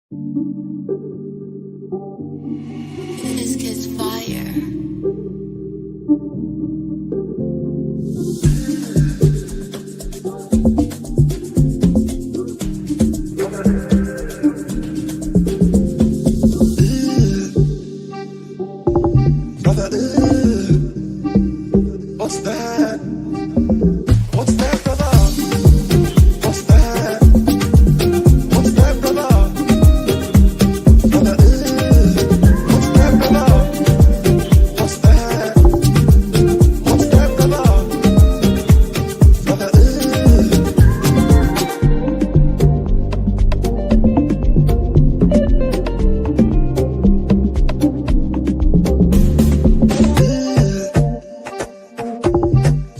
This kid's fire. What's that? What's that, brother? What's that? What's that, brother? Brother, what's that, brother? What's that? What's that, brother?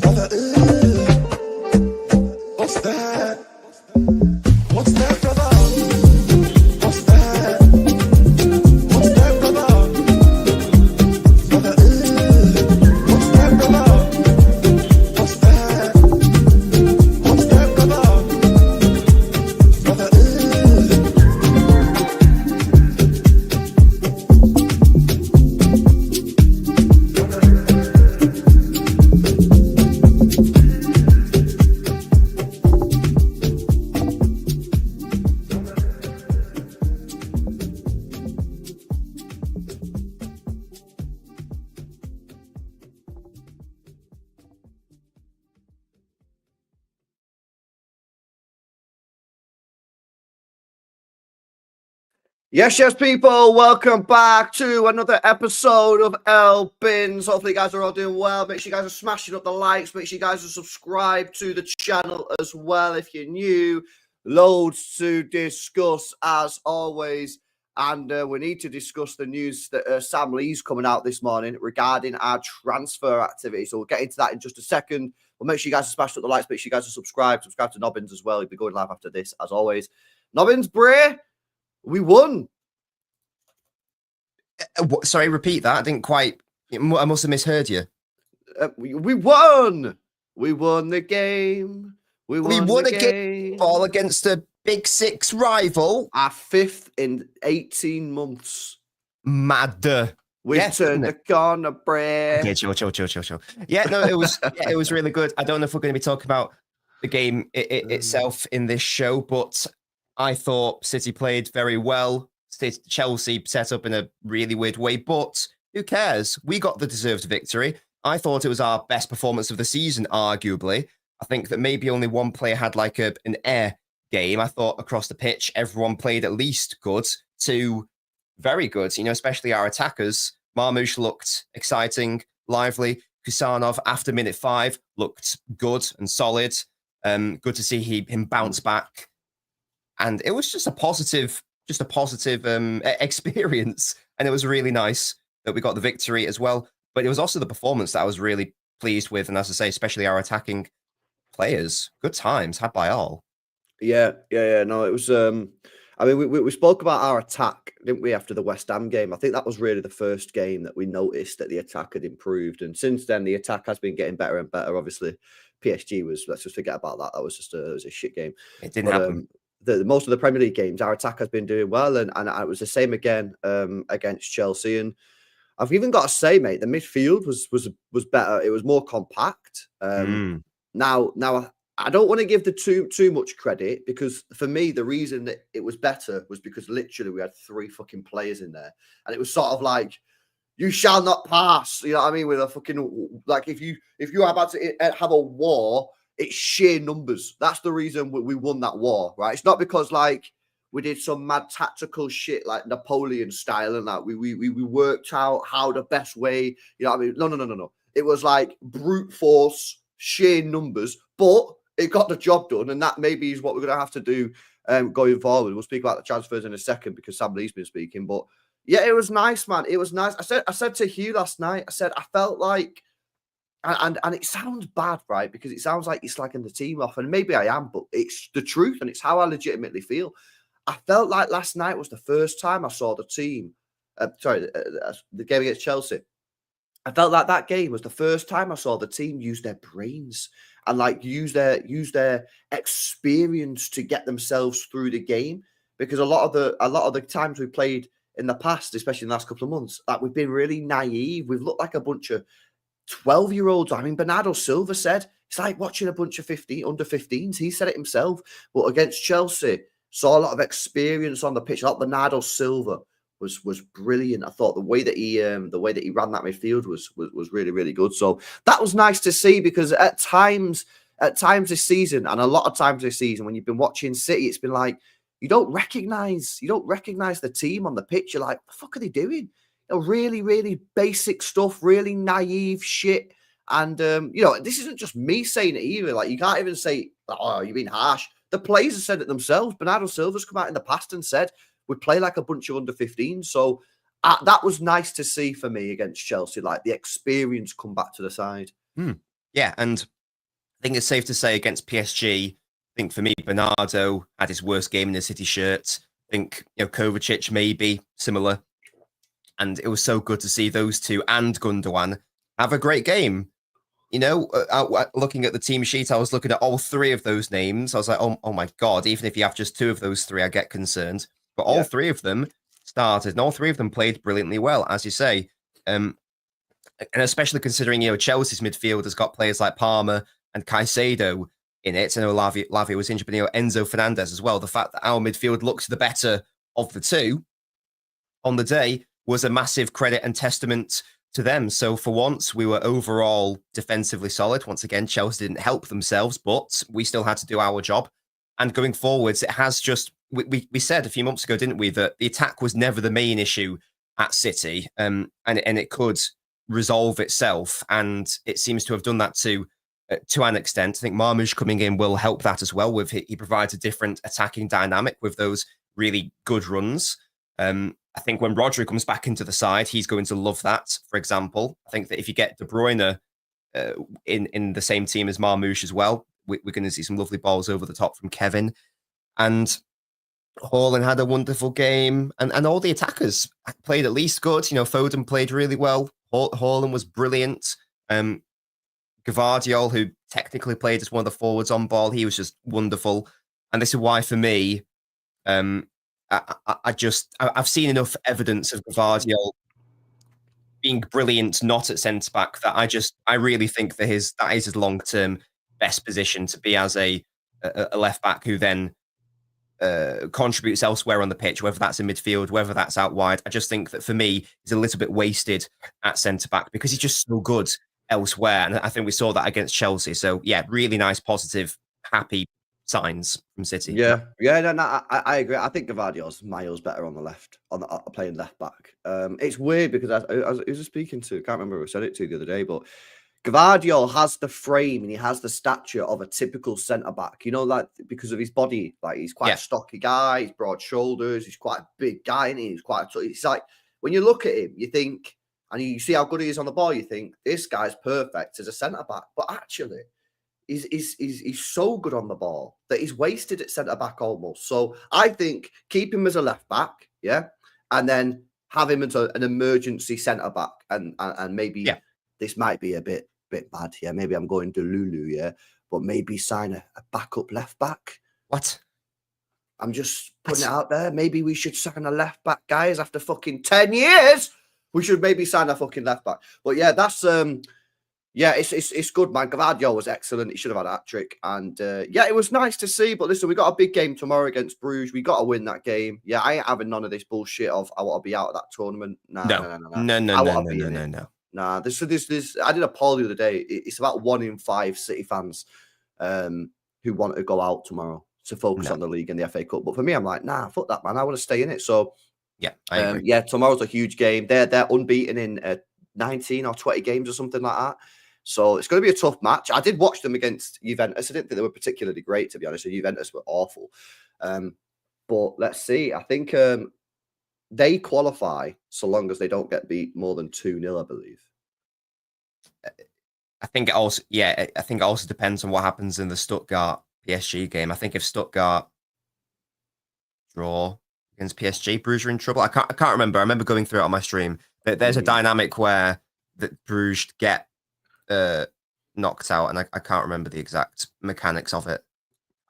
Brother, what's that? What's that, brother? What's that? What's that, brother? Brother, what's that, brother? What's that? What's that, brother? Brother, Yes, people, welcome back to another episode of L Bins. Hopefully, you guys are all doing well. Make sure you guys are smashing up the likes. Make sure you guys are subscribed to the channel as well if you're new. Loads to discuss as always. And we need to discuss the news that Sam Lee's coming out this morning regarding our transfer activity. So we'll get into that in just a second. We'll make sure you guys are smashed up the likes. Make sure you guys are subscribed. Subscribe to Nobbins as well. He'll be going live after this, as always. Nobbins, Bray. We won. Sorry, repeat that. I didn't quite. I must have misheard you. We won. We won the game. We won a game ball against a Big Six rival. Our fifth in 18 months. Mad. We turned the corner, Bray. Okay, chill. Yeah, no, it was really good. I don't know if we're going to be talking about the game itself in this show, but I thought City played very well. Chelsea set up in a really weird way, but who cares? We got the deserved victory. I thought it was our best performance of the season, arguably. I think that maybe only one player had like an air game. I thought across the pitch, everyone played at least good to very good, especially our attackers. Marmoush looked exciting, lively. Kusanov, after minute 5, looked good and solid. Good to see him bounce back. And it was just a positive experience. And it was really nice that we got the victory as well. But it was also the performance that I was really pleased with. And as I say, especially our attacking players. Good times had by all. Yeah. No, it was. I mean, we spoke about our attack, didn't we, after the West Ham game? I think that was really the first game that we noticed that the attack had improved. And since then, the attack has been getting better and better. Obviously, PSG was, let's just forget about that. That was just it was a shit game. It didn't happen. Most of the Premier League games, our attack has been doing well, and it was the same again against Chelsea. And I've even got to say, mate, the midfield was better. It was more compact. Now I don't want to give the too much credit, because for me the reason that it was better was because literally we had 3 fucking players in there, and it was sort of like, you shall not pass. You know what I mean? With a fucking, like, if you are about to have a war, it's sheer numbers. That's the reason we won that war, right? It's not because like we did some mad tactical shit like Napoleon style and that we worked out how the best way. You know what I mean? No. It was like brute force, sheer numbers, but it got the job done, and that maybe is what we're going to have to do going forward. We'll speak about the transfers in a second because Sam Lee's been speaking, but yeah, it was nice, man. It was nice. I said to Hugh last night, I said I felt like. And it sounds bad, right? Because it sounds like you're slagging the team off, and maybe I am, but it's the truth, and it's how I legitimately feel. I felt like last night was the first time I saw the team. The game against Chelsea. I felt like that game was the first time I saw the team use their brains and like use their experience to get themselves through the game. because a lot of the times we played in the past, especially in the last couple of months, that we've been really naive. We've looked like a bunch of 12-year-olds. I mean, Bernardo Silva said it's like watching a bunch of under 15s. He said it himself. But against Chelsea, saw a lot of experience on the pitch. Like Bernardo Silva was brilliant. I thought the way that he ran that midfield was really, really good. So that was nice to see, because at times this season, and a lot of times this season, when you've been watching City, it's been like you don't recognize the team on the pitch. You're like, what the fuck are they doing? Really, really basic stuff, really naive shit. And this isn't just me saying it either. Like, you can't even say, "Oh, you're being harsh." The players have said it themselves. Bernardo Silva's come out in the past and said we play like a bunch of under 15. So that was nice to see for me against Chelsea. Like, the experience come back to the side. Yeah, and I think it's safe to say against PSG, I think for me, Bernardo had his worst game in the City shirt. I think Kovacic maybe similar. And it was so good to see those two and Gundogan have a great game. Looking at the team sheet, I was looking at all three of those names. I was like, oh my God, even if you have just two of those three, I get concerned. But all three of them started, and all three of them played brilliantly well, as you say. And especially considering, Chelsea's midfield has got players like Palmer and Caicedo in it. I know Lavia was injured, but Enzo Fernandez as well. The fact that our midfield looks the better of the two on the day was a massive credit and testament to them. So for once, we were overall defensively solid. Once again, Chelsea didn't help themselves, but we still had to do our job. And going forwards, it has just, we said a few months ago, didn't we, that the attack was never the main issue at City, and it could resolve itself. And it seems to have done that to an extent. I think Marmoush coming in will help that as well. He provides a different attacking dynamic with those really good runs. I think when Rodri comes back into the side, he's going to love that, for example. I think that if you get De Bruyne in the same team as Marmoush as well, we're going to see some lovely balls over the top from Kevin. And Haaland had a wonderful game. And all the attackers played at least good. Foden played really well. Haaland was brilliant. Gvardiol, who technically played as one of the forwards on ball, he was just wonderful. And this is why, for me, I've seen enough evidence of Gvardiol being brilliant, not at centre back, that I really think that that is his long term best position, to be as a left back who then contributes elsewhere on the pitch, whether that's in midfield, whether that's out wide. I just think that for me, he's a little bit wasted at centre back because he's just so good elsewhere, and I think we saw that against Chelsea. So yeah, really nice, positive, happy signs from City. No, I agree. I think Gvardiol's miles better on the left, playing left back. It's weird because I was speaking to, can't remember who said it to the other day, but Gvardiol has the frame and he has the stature of a typical centre back. Like, because of his body, like, he's quite a stocky guy. He's broad shoulders. He's quite a big guy, and he's quite. It's like when you look at him, you think, and you see how good he is on the ball, you think this guy's perfect as a centre back, but actually, he's so good on the ball that he's wasted at centre back almost. So I think keep him as a left back, and then have him as an emergency centre back, and maybe this might be a bit bad, maybe I'm going to Lulu, but maybe sign a backup left back. What? I'm just putting it out there. Maybe we should sign a left back, guys. After fucking 10 years, we should maybe sign a fucking left back. But yeah, that's it's good, man. Gvardiol was excellent. He should have had a hat-trick. And it was nice to see. But listen, we got a big game tomorrow against Bruges. We got to win that game. Yeah, I ain't having none of this bullshit of I want to be out of that tournament. No. Nah, this I did a poll the other day. It's about 1 in 5 City fans who want to go out tomorrow to focus on the league and the FA Cup. But for me, I'm like, nah, fuck that, man. I want to stay in it. So yeah, I agree. Tomorrow's a huge game. They're unbeaten in 19 or 20 games or something like that. So it's going to be a tough match. I did watch them against Juventus. I didn't think they were particularly great, to be honest. Juventus were awful. But let's see. I think they qualify so long as they don't get beat more than 2-0, I believe. I think it also depends on what happens in the Stuttgart PSG game. I think if Stuttgart draw against PSG, Bruges are in trouble. I can't remember. I remember going through it on my stream. There's a dynamic where that Bruges get knocked out, and I can't remember the exact mechanics of it.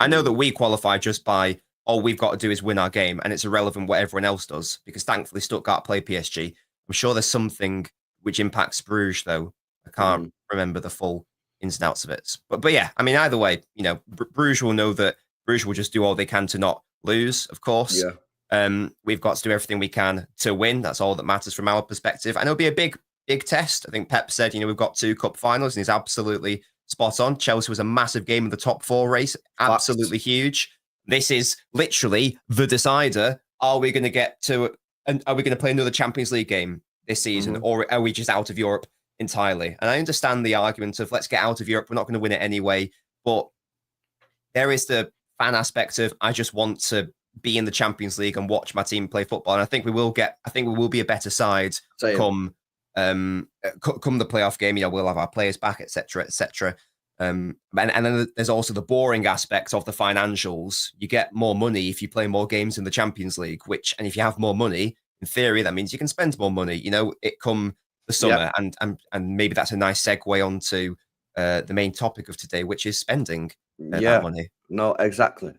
I know that we qualify just by all we've got to do is win our game, and it's irrelevant what everyone else does, because thankfully Stuttgart play PSG. I'm sure there's something which impacts Bruges, though. I can't remember the full ins and outs of it. But yeah, I mean, either way, you know, Bruges will know that Bruges will just do all they can to not lose, of course. Yeah. We've got to do everything we can to win. That's all that matters from our perspective. And it'll be a big test. I think Pep said, you know, we've got 2 cup finals, and he's absolutely spot on. Chelsea was a massive game in the top 4 race. Absolutely huge. This is literally the decider. Are we going to get to, and are we going to play another Champions League game this season, or are we just out of Europe entirely? And I understand the argument of let's get out of Europe. We're not going to win it anyway. But there is the fan aspect of I just want to be in the Champions League and watch my team play football. And I think we will be a better side come the playoff game. You know, we'll have our players back, etc., etc. And then there's also the boring aspect of the financials. You get more money if you play more games in the Champions League, and if you have more money, in theory, that means you can spend more money. You know, it come the summer, and maybe that's a nice segue onto the main topic of today, which is spending that money. No, exactly.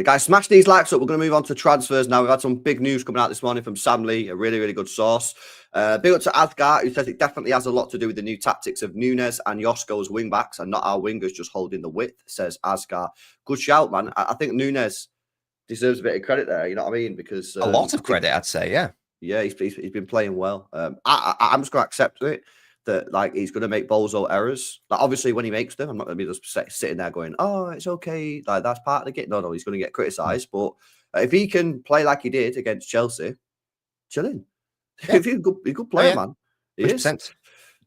Guys, smash these likes up. We're going to move on to transfers now. We've had some big news coming out this morning from Sam Lee, a really, really good source. Big up to Asgar, who says it definitely has a lot to do with the new tactics of Nunes and Josko's wing-backs and not our wingers just holding the width, says Asgar. Good shout, man. I think Nunes deserves a bit of credit there, you know what I mean? Because a lot of credit, I'd say, yeah. Yeah, he's been playing well. I'm just going to accept it. That like he's going to make bozo errors. Like obviously when he makes them, I'm not going to be just sitting there going, "Oh, it's okay." Like that's part of the game. No, he's going to get criticised. But if he can play like he did against Chelsea, chilling. Yeah. If he's a good player, man. He 100%. Is.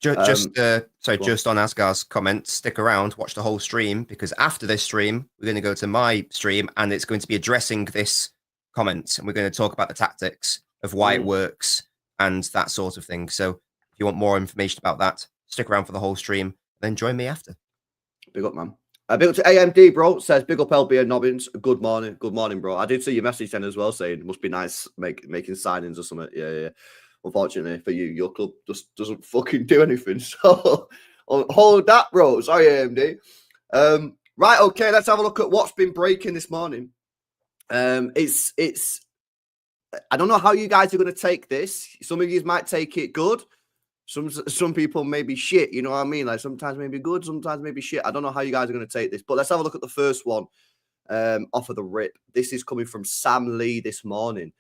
Just on Asgar's comment, stick around, watch the whole stream, because after this stream, we're going to go to my stream, and it's going to be addressing this comment, and we're going to talk about the tactics of why it works and that sort of thing. So. If you want more information about that, stick around for the whole stream, then join me after. Big up, man. Big up to AMD, bro. Says, big up LB and Nobbins. Good morning, bro. I did see your message then as well saying it must be nice making signings or something. Yeah. Unfortunately for you, your club just doesn't fucking do anything. So hold that, bro. Sorry, AMD. Right, okay, let's have a look at what's been breaking this morning. It's I don't know how you guys are going to take this. Some of you might take it good. Some people may be shit, you know what I mean? Like sometimes maybe good, sometimes maybe shit. I don't know how you guys are going to take this, but let's have a look at the first one off of the rip. This is coming from Sam Lee this morning.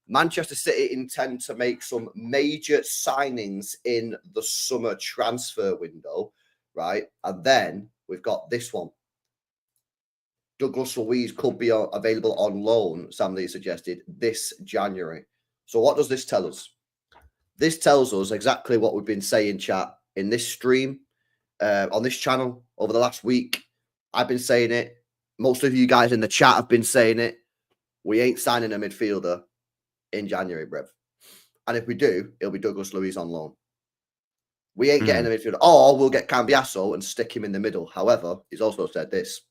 Manchester City intend to make some major signings in the summer transfer window, right? And then we've got this one. Douglas Luiz could be available on loan, Sam Lee suggested, this January. So what does this tell us? This tells us exactly what we've been saying, chat, in this stream, on this channel over the last week. I've been saying it. Most of you guys in the chat have been saying it. We ain't signing a midfielder in January, bruv. And if we do, it'll be Douglas Luiz on loan. We ain't getting a midfielder. Or we'll get Cambiasso and stick him in the middle. However, he's also said this.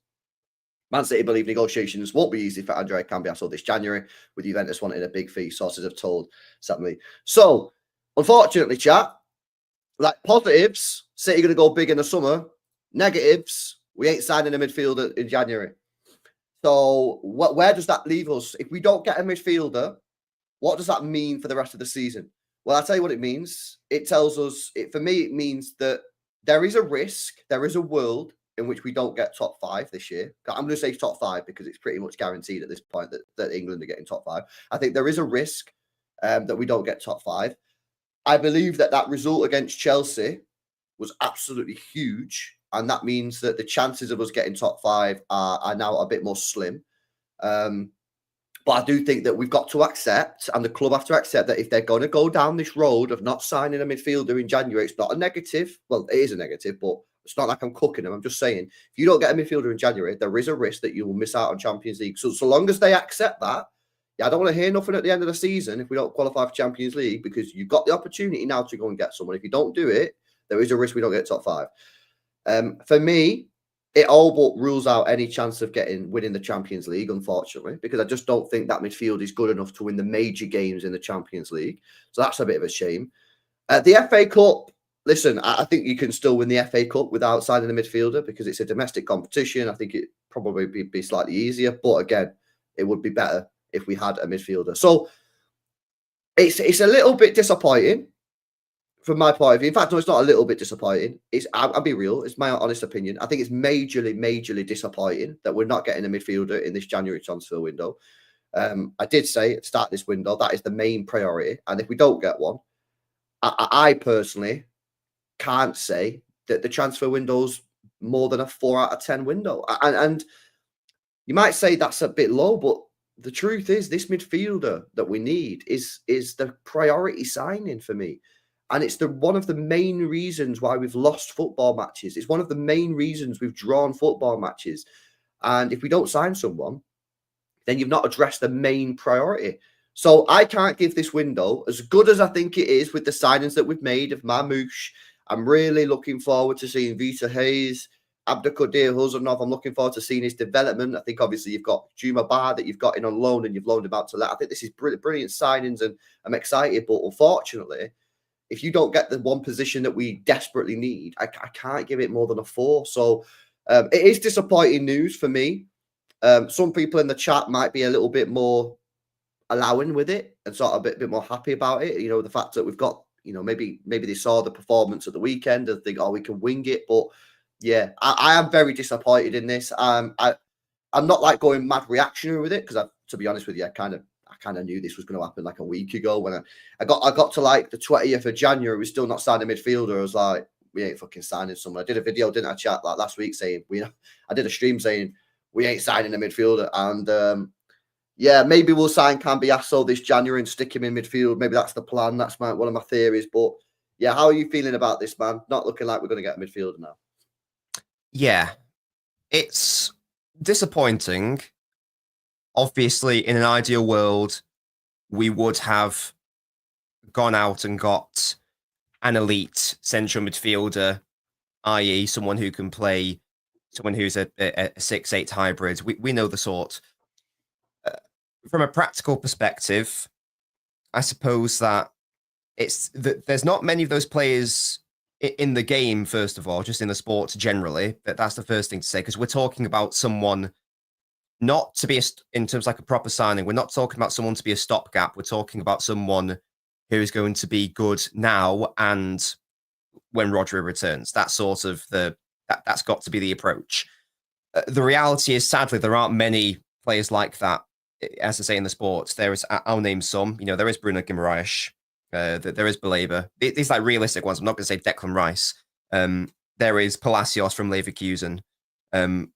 Man City believe negotiations won't be easy for Andrea Cambiasso this January, with Juventus wanting a big fee, sources have told Sam Lee. So, unfortunately, chat, like positives, City going to go big in the summer. Negatives, we ain't signing a midfielder in January. So where does that leave us? If we don't get a midfielder, what does that mean for the rest of the season? Well, I'll tell you what it means. It tells us, for me, it means that there is a risk, there is a world in which we don't get top 5 this year. I'm going to say top 5 because it's pretty much guaranteed at this point that England are getting top 5. I think there is a risk that we don't get top 5. I believe that result against Chelsea was absolutely huge. And that means that the chances of us getting top 5 are now a bit more slim. But I do think that we've got to accept, and the club have to accept, that if they're going to go down this road of not signing a midfielder in January, it's not a negative. Well, it is a negative, but it's not like I'm cooking them. I'm just saying, if you don't get a midfielder in January, there is a risk that you will miss out on Champions League. So long as they accept that, I don't want to hear nothing at the end of the season if we don't qualify for Champions League, because you've got the opportunity now to go and get someone. If you don't do it, there is a risk we don't get top 5. For me, it all but rules out any chance of winning the Champions League, unfortunately, because I just don't think that midfield is good enough to win the major games in the Champions League. So that's a bit of a shame. The FA Cup, listen, I think you can still win the FA Cup without signing a midfielder because it's a domestic competition. I think it probably be slightly easier. But again, it would be better if we had a midfielder. So it's a little bit disappointing from my point of view. In fact, no, it's not a little bit disappointing. I'll be real. It's my honest opinion. I think it's majorly disappointing that we're not getting a midfielder in this January transfer window. I did say at the start of this window, that is the main priority. And if we don't get one, I personally can't say that the transfer window's more than a 4 out of 10 window. And you might say that's a bit low, but the truth is this midfielder that we need is the priority signing for me. And it's one of the main reasons why we've lost football matches. It's one of the main reasons we've drawn football matches. And if we don't sign someone, then you've not addressed the main priority. So I can't give this window, as good as I think it is with the signings that we've made of Marmoush. I'm really looking forward to seeing Vita Hayes, Abdelkader Huzanov. I'm looking forward to seeing his development. I think obviously you've got Juma Bar that you've got in on loan and you've loaned him out to let. I think this is brilliant signings and I'm excited. But unfortunately, if you don't get the one position that we desperately need, I can't give it more than a 4. So it is disappointing news for me. Some people in the chat might be a little bit more allowing with it and sort of a bit more happy about it. You know, the fact that we've got, you know, maybe they saw the performance at the weekend and think, oh, we can wing it. But yeah, I am very disappointed in this. I'm not like going mad reactionary with it because to be honest with you, I kind of knew this was going to happen like a week ago when I got to like the 20th of January. We're still not signing a midfielder. I was like, we ain't fucking signing someone. I did a video, didn't I, chat like last week saying I did a stream saying we ain't signing a midfielder. And yeah, maybe we'll sign Cambiasso this January and stick him in midfield. Maybe that's the plan. That's one of my theories. But yeah, how are you feeling about this, man? Not looking like we're going to get a midfielder now. Yeah, it's disappointing. Obviously, in an ideal world, we would have gone out and got an elite central midfielder, i.e. someone who can play, someone who's a 6-8 hybrid. We know the sort. From a practical perspective, I suppose that there's not many of those players in the game, first of all, just in the sport generally. That's the first thing to say, because we're talking about someone not to be, in terms of like a proper signing, we're not talking about someone to be a stopgap. We're talking about someone who is going to be good now and when Rodri returns. That's sort of that's got to be the approach. The reality is, sadly, there aren't many players like that, as I say, in the sport. I'll name some. You know, there is Bruno Guimaraes. There is Baleba. These like realistic ones. I'm not going to say Declan Rice. There is Palacios from Leverkusen.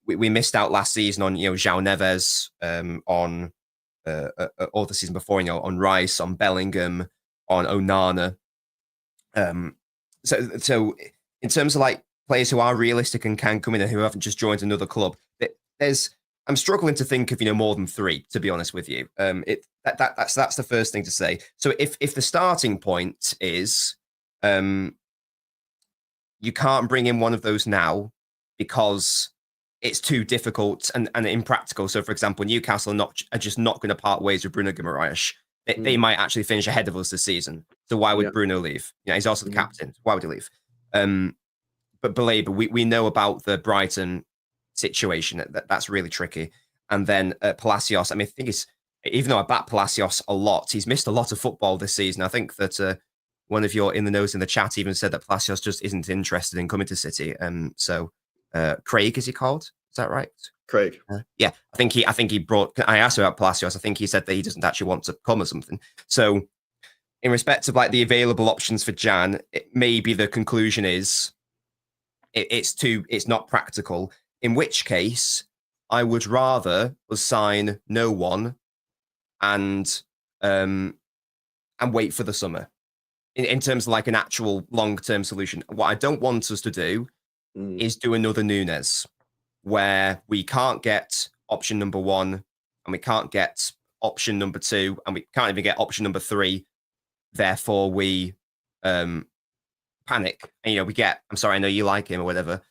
We missed out last season on, you know, João Neves, on or the season before, you know, on Rice, on Bellingham, on Onana. So in terms of like players who are realistic and can come in and who haven't just joined another club, I'm struggling to think of, you know, more than 3, to be honest with you. That's the first thing to say. So if the starting point is you can't bring in one of those now because it's too difficult and impractical. So, for example, Newcastle are just not going to part ways with Bruno Guimaraes. They might actually finish ahead of us this season. So why would Bruno leave? You know, he's also the captain. Why would he leave? But Baleba, we know about the Brighton situation. That's really tricky. And then Palacios, I mean, I think even though I back Palacios a lot, he's missed a lot of football this season. I think that one of your in the nose in the chat even said that Palacios just isn't interested in coming to City. So Craig, is he called? Is that right? Craig. Yeah, I think he brought. I asked him about Palacios. I think he said that he doesn't actually want to come or something. So, in respect of like the available options for Jan, maybe the conclusion is it's not practical. In which case, I would rather sign no one and wait for the summer. In terms of like an actual long-term solution. What I don't want us to do is do another Nunes, where we can't get option number 1 and we can't get option number 2 and we can't even get option number 3. Therefore, we panic. And, you know, we get, I'm sorry, I know you like him or whatever.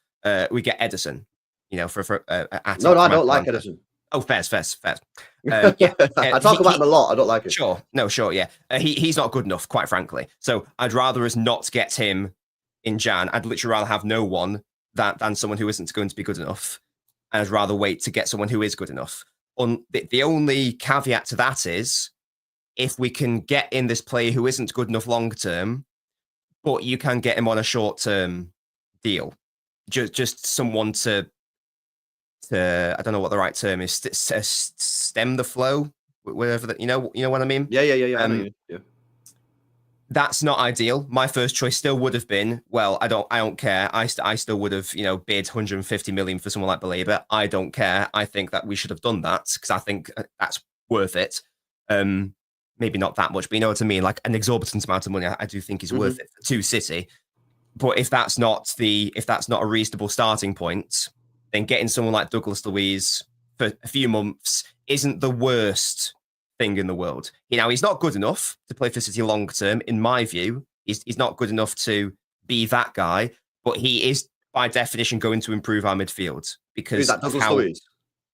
We get Edison, you know, for no, I don't like Edison. Oh, fair. Yeah, I talk about him a lot. I don't like him. Sure, yeah. He's not good enough, quite frankly. So I'd rather us not get him in Jan. I'd literally rather have no one than someone who isn't going to be good enough. And I'd rather wait to get someone who is good enough. the only caveat to that is if we can get in this player who isn't good enough long term, but you can get him on a short term deal, just someone to I don't know what the right term is, stem the flow, whatever that, you know what I mean? Yeah. I know you. Yeah. That's not ideal. My first choice still would have been, well, I don't care. I still would have, bid 150 million for someone like Belieber. I don't care. I think that we should have done that because I think that's worth it. Maybe not that much, but you know what I mean? Like an exorbitant amount of money, I do think is worth it to City. But if that's not a reasonable starting point, then getting someone like Douglas Luiz for a few months isn't the worst thing in the world. He's not good enough to play for City long term, in my view. He's not good enough to be that guy, but he is by definition going to improve our midfield because Who's that, Douglas Luiz?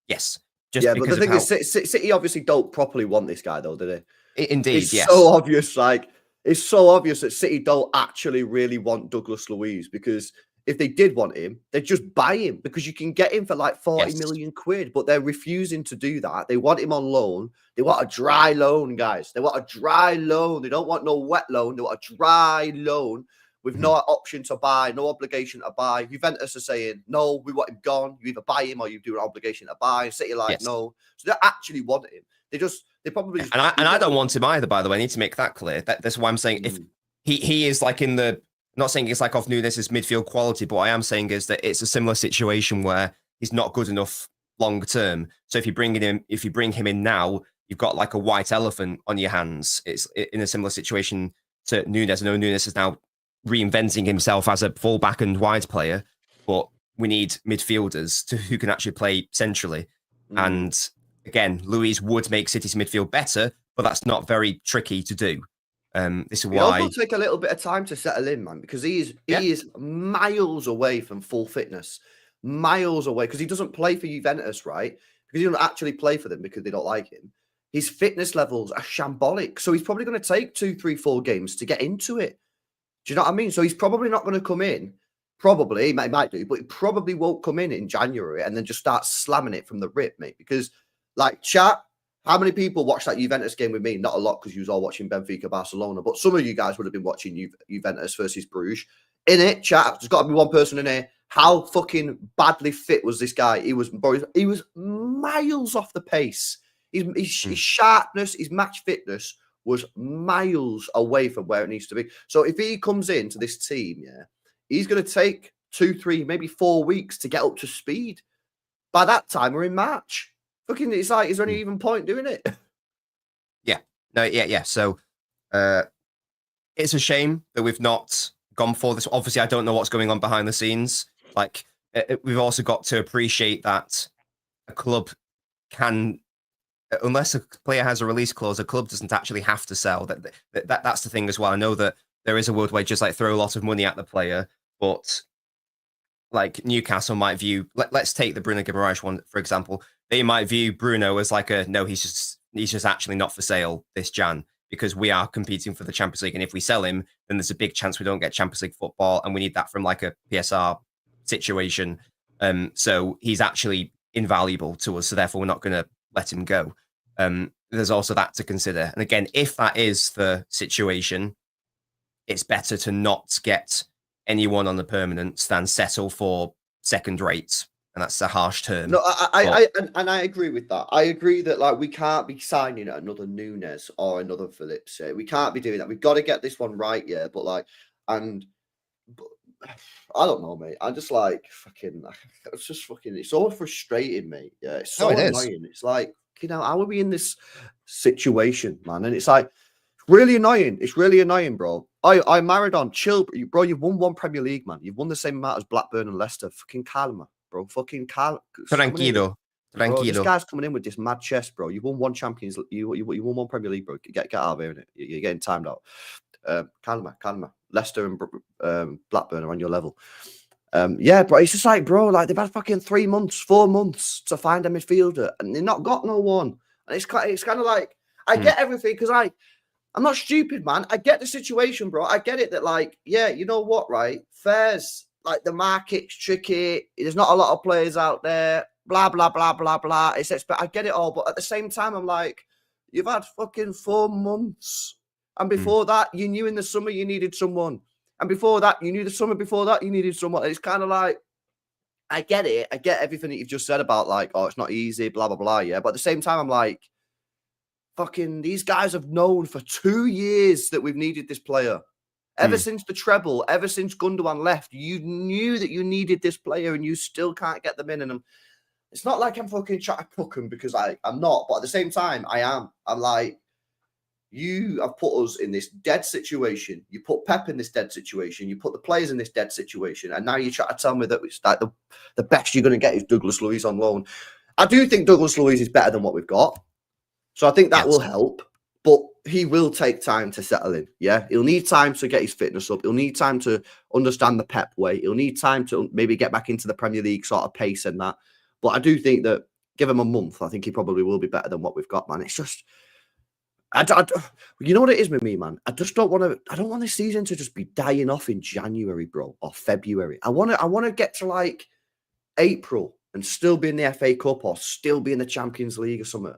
Yes. But the thing is, City obviously don't properly want this guy, though, do they? Indeed, yes. So obvious, it's so obvious that City don't actually really want Douglas Luiz because if they did want him, they'd just buy him because you can get him for like 40 million quid, but they're refusing to do that. They want him on loan. They want a dry loan, guys. They want a dry loan. They don't want no wet loan. They want a dry loan with no option to buy, no obligation to buy. Juventus are saying, no, we want him gone. You either buy him or you do an obligation to buy. City no. So they actually want him. They probably just, I don't want him either, by the way. I need to make that clear. That's why I'm saying if he is like in the, I'm not saying it's like off Nunes' midfield quality, but what I am saying is that it's a similar situation where he's not good enough long term. So if you bring him in now, you've got like a white elephant on your hands. It's in a similar situation to Nunes. I know Nunes is now reinventing himself as a fullback and wide player, but we need midfielders who can actually play centrally. And again, Luiz would make City's midfield better, but that's not very tricky to do. This is why it'll take a little bit of time to settle in, man, because he is miles away from full fitness, miles away, because he doesn't play for Juventus, right? Because he doesn't actually play for them because they don't like him. His fitness levels are shambolic, so he's probably going to take 2, 3, 4 games to get into it. Do you know what I mean? So he's probably not going to come in. Probably, he might do, but he probably won't come in January and then just start slamming it from the rip, mate. Because, like, chat. How many people watched that Juventus game with me? Not a lot, because you was all watching Benfica, Barcelona. But some of you guys would have been watching Juventus versus Bruges. In it, chat, there's got to be one person in here. How fucking badly fit was this guy? He was miles off the pace. His sharpness, his match fitness was miles away from where it needs to be. So if he comes into this team, he's going to take 2, 3, maybe 4 weeks to get up to speed. By that time, we're in March. Fucking, it's like, is there any even point doing it? Yeah. So it's a shame that we've not gone for this. Obviously, I don't know what's going on behind the scenes. Like, we've also got to appreciate that a club can, unless a player has a release clause, a club doesn't actually have to sell. That's the thing as well. I know that there is a world where you just like throw a lot of money at the player, but like Newcastle might view, let's take the Bruno Guimaraes one, for example. They might view Bruno as like he's just actually not for sale this Jan because we are competing for the Champions League. And if we sell him, then there's a big chance we don't get Champions League football. And we need that from like a PSR situation. So he's actually invaluable to us. So therefore, we're not going to let him go. There's also that to consider. And again, if that is the situation, it's better to not get anyone on the permanent than settle for second rate. And that's a harsh term. No, I agree with that. I agree that like we can't be signing another Nunes or another Phillips. We can't be doing that. We've got to get this one right, But like, I don't know, mate. I'm just like it's so frustrating, mate. Yeah, it's so annoying. It's like, how are we in this situation, man? And it's like really annoying. It's really annoying, bro. I married on chill, bro. You've won 1 Premier League, man. You've won the same amount as Blackburn and Leicester. Fucking calma. Bro, fucking Karl. Tranquilo. Bro, this guy's coming in with this mad chest, bro. You've won 1 Champions League. You won 1 Premier League, bro. Get out of here, innit? You're getting timed out. Calma. Leicester and Blackburn are on your level. Yeah, bro. It's just like, bro, like they've had fucking 3 months, 4 months to find a midfielder, and they've not got no one. And it's kind of like I get everything because I'm not stupid, man. I get the situation, bro. I get it that like, yeah, you know what, right? Fair's like the market's tricky. There's not a lot of players out there. blah, blah, blah, blah, blah. I get it all. But at the same time, I'm like, you've had fucking 4 months. And before that, you knew in the summer you needed someone. And before that, you knew the summer before that you needed someone. And it's kind of like, I get it. I get everything that you've just said about like, oh, it's not easy, blah, blah, blah. Yeah. But at the same time, I'm like, fucking, these guys have known for 2 years that we've needed this player. Ever since the treble, ever since Gundogan left, you knew that you needed this player and you still can't get them in. And it's not like I'm fucking trying to cook them because I'm not. But at the same time, I am. I'm like, you have put us in this dead situation. You put Pep in this dead situation. You put the players in this dead situation. And now you try to tell me that it's like the best you're going to get is Douglas Luiz on loan. I do think Douglas Luiz is better than what we've got. So I think that will help. But he will take time to settle in. Yeah, he'll need time to get his fitness up. He'll need time to understand the Pep way. He'll need time to maybe get back into the Premier League sort of pace and that. But I do think that give him a month, I think he probably will be better than what we've got, man. It's just, you know what it is with me, man. I just don't want to. I don't want this season to just be dying off in January, bro, or February. I want to get to like April and still be in the FA Cup or still be in the Champions League or something.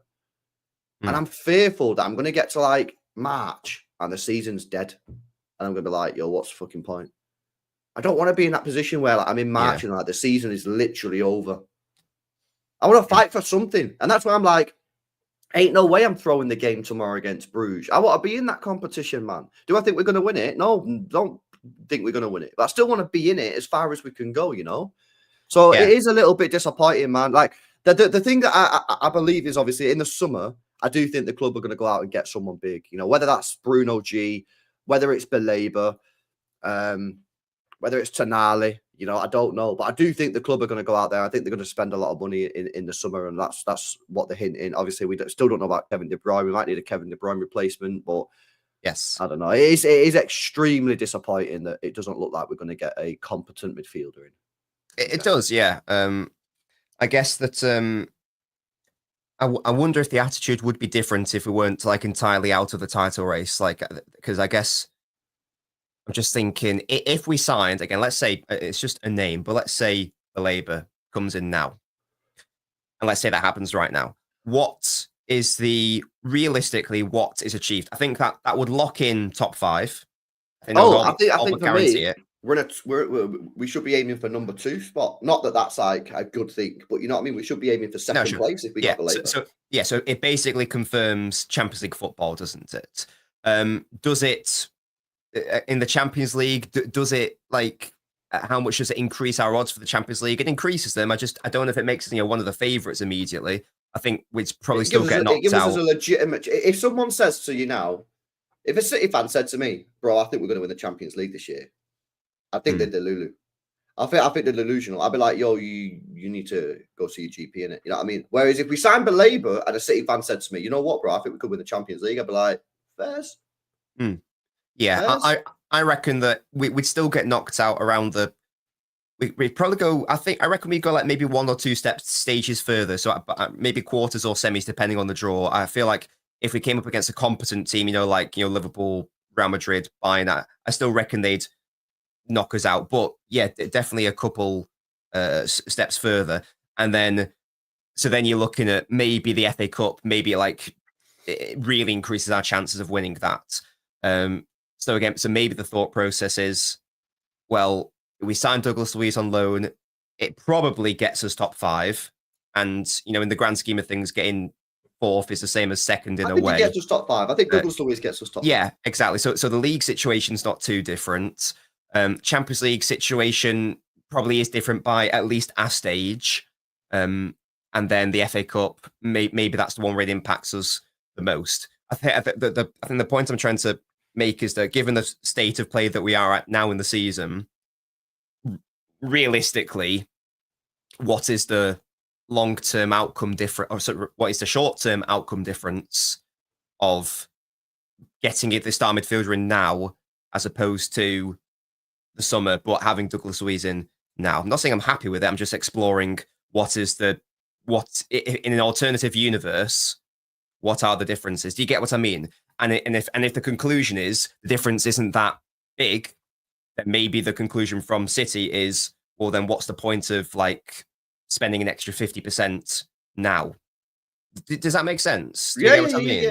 And I'm fearful that I'm going to get to like March and the season's dead. And I'm going to be like, yo, what's the fucking point? I don't want to be in that position where like, I'm in March and like the season is literally over. I want to fight for something. And that's why I'm like, ain't no way I'm throwing the game tomorrow against Bruges. I want to be in that competition, man. Do I think we're going to win it? No, don't think we're going to win it. But I still want to be in it as far as we can go, you know? So it is a little bit disappointing, man. Like the thing that I believe is obviously in the summer, I do think the club are going to go out and get someone big. You know, whether that's Bruno G, whether it's Belabor, whether it's Tonali, you know, I don't know. But I do think the club are going to go out there. I think they're going to spend a lot of money in the summer, and that's what they're hinting. Obviously, we still don't know about Kevin De Bruyne. We might need a Kevin De Bruyne replacement, but yes, I don't know. It is extremely disappointing that it doesn't look like we're going to get a competent midfielder in. It does, yeah. I guess that I wonder if the attitude would be different if we weren't like entirely out of the title race. Like, because I guess I'm just thinking if we signed again, let's say it's just a name, but let's say the Labour comes in now, and let's say that happens right now. What is realistically what is achieved? I think that would lock in top 5. I think for me, we should be aiming for number 2 spot. Not that that's like a good thing, but you know what I mean. We should be aiming for second place if we got the Labour. So it basically confirms Champions League football, doesn't it? Does it in the Champions League? Does it like how much does it increase our odds for the Champions League? It increases them. I don't know if it makes us one of the favourites immediately. I think we'd probably still get knocked out. Us a legitimate. If someone says to you now, if a City fan said to me, "Bro, I think we're going to win the Champions League this year," I think they're delulu. I think they're delusional. I'd be like, "Yo, you need to go see your GP in it." You know what I mean? Whereas if we signed Belabor and a City fan said to me, "You know what, bro? I think we could win the Champions League," I'd be like, "Fairs." Yeah, I reckon that we'd still get knocked out around the. We'd probably go. I reckon we'd go like maybe 1 or 2 stages further. So maybe quarters or semis, depending on the draw. I feel like if we came up against a competent team, like Liverpool, Real Madrid, Bayern, I still reckon they'd knock us out. But yeah, definitely a couple steps further. And then you're looking at maybe the FA Cup, maybe like it really increases our chances of winning that. So maybe the thought process is, well, we signed Douglas Luiz on loan. It probably gets us top 5. And, in the grand scheme of things, getting 4th is the same as second in a way. He gets us top 5. I think Douglas Luiz gets us top 5. Yeah, exactly. So the league situation's not too different. Champions League situation probably is different by at least a stage. And then the FA Cup, maybe that's the one where it impacts us the most. I think the point I'm trying to make is that given the state of play that we are at now in the season, realistically, what is the long-term outcome different, or sorry, what is the short-term outcome difference of getting the star midfielder in now as opposed to the summer, but having Douglas Luiz in now? I'm not saying I'm happy with it. I'm just exploring what in an alternative universe, what are the differences? Do you get what I mean? And if the conclusion is the difference isn't that big, then maybe the conclusion from City is, well, then what's the point of like spending an extra 50% now. Does that make sense? Do you get what I mean?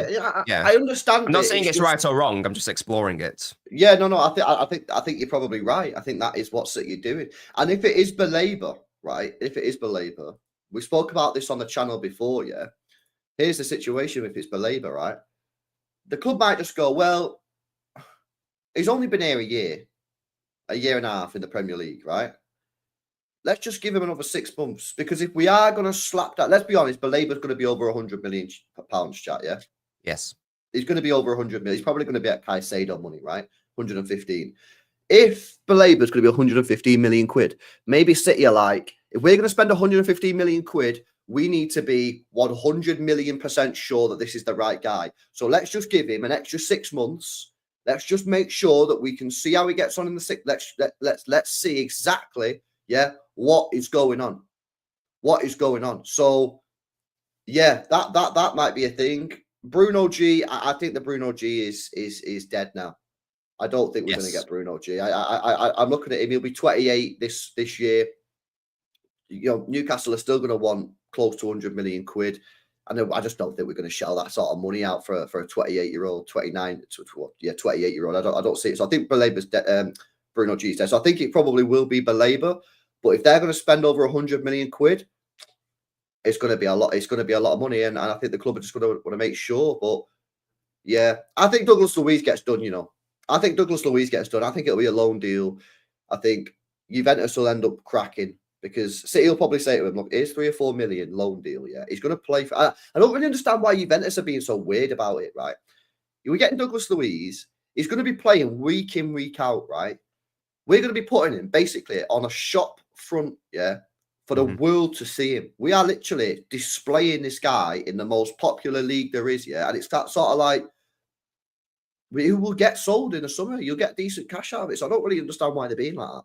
Yeah. I understand. I'm not saying it's right or wrong. I'm just exploring it. Yeah, no. I think you're probably right. I think that is what City are doing. And if it is belabor, right? If it is belabor, we spoke about this on the channel before. Yeah. Here's the situation: if it's belabor, right? The club might just go, well, he's only been here a year and a half in the Premier League, right? Let's just give him another 6 months, because if we are going to slap that, let's be honest, Belabor's going to be over £100 million, chat, yeah? Yes. He's going to be over 100 million. He's probably going to be at Caicedo money, right? 115. If Belabor's going to be 115 million quid, maybe City are like, if we're going to spend 115 million quid, we need to be 100 million% sure that this is the right guy. So let's just give him an extra 6 months. Let's just make sure that we can see how he gets on in the six. Let's see exactly, yeah, what is going on. What is going on? So, yeah, that might be a thing. Bruno G, I think the Bruno G is dead now. I don't think we're going to get Bruno G. I'm looking at him. He'll be 28 this year. You know, Newcastle are still going to want close to 100 million quid. I just don't think we're going to shell that sort of money out for a 28-year-old, 28-year-old. I don't see it. So I think Bruno G's dead. So I think it probably will be Belabor. But if they're going to spend over 100 million quid, it's going to be a lot. It's going to be a lot of money, and I think the club are just going to want to make sure. But yeah, I think Douglas Luiz gets done. You know, I think Douglas Luiz gets done. I think it'll be a loan deal. I think Juventus will end up cracking, because City will probably say to him, "Look, here's 3 or 4 million loan deal." Yeah, he's going to play for. I don't really understand why Juventus are being so weird about it. Right, we're getting Douglas Luiz. He's going to be playing week in, week out. Right, we're going to be putting him basically on a shop front. Yeah. For the world to see him. We are literally displaying this guy in the most popular league there is, yeah. And it's that sort of like, he will get sold in the summer. You'll get decent cash out of it. So I don't really understand why they're being like that.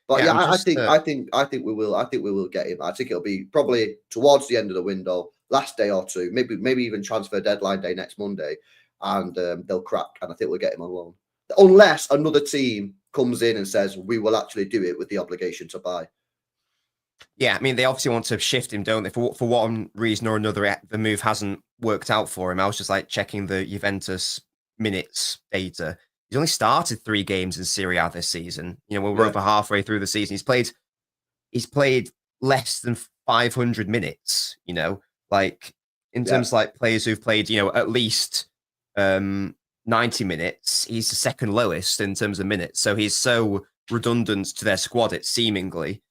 But yeah, I think we will. I think we will get him. I think it'll be probably towards the end of the window, last day or two, maybe even transfer deadline day next Monday, and they'll crack. And I think we'll get him on loan, unless another team comes in and says we will actually do it with the obligation to buy. Yeah, I mean, they obviously want to shift him, don't they? For one reason or another, the move hasn't worked out for him. I was just like checking the Juventus minutes data. He's only started 3 games in Serie A this season. You know, we're over halfway through the season. He's played less than 500 minutes. You know, like in terms of like players who've played, you know, at least 90 minutes. He's the second lowest in terms of minutes. So he's so redundant to their squad. It's seemingly.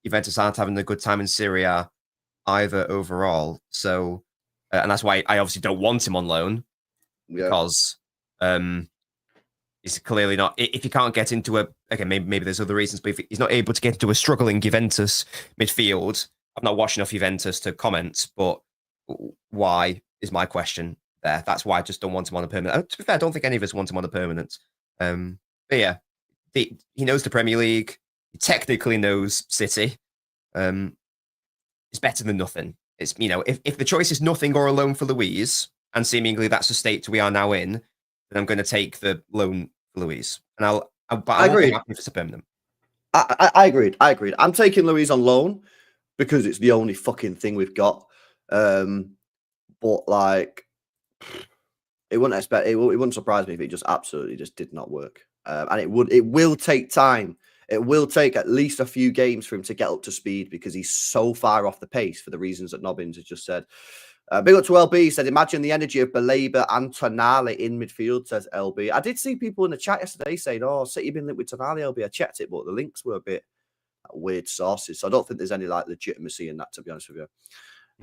Juventus aren't having a good time in Serie A either overall. So, and that's why I obviously don't want him on loan, because he's clearly not. If he can't get into maybe there's other reasons, but if he's not able to get into a struggling Juventus midfield, I've not watched enough Juventus to comment, but why is my question there? That's why I just don't want him on a permanent. To be fair, I don't think any of us want him on a permanent. But yeah, he knows the Premier League. He technically knows City. It's better than nothing. It's, you know, if the choice is nothing or a loan for Luiz, and seemingly that's the state we are now in, then I'm going to take the loan for Luiz. And I agree. Happy if it's a permanent. I agreed. I'm taking Luiz on loan because it's the only fucking thing we've got. But like, it wouldn't surprise me if it just absolutely just did not work. And it will take time. It will take at least a few games for him to get up to speed, because he's so far off the pace for the reasons that Nobbins has just said. Big up to LB. He said, imagine the energy of Belabor and Tonali in midfield, says LB. I did see people in the chat yesterday saying, oh, City been linked with Tonali, LB. I checked it, but the links were a bit weird sources. So I don't think there's any like legitimacy in that, to be honest with you.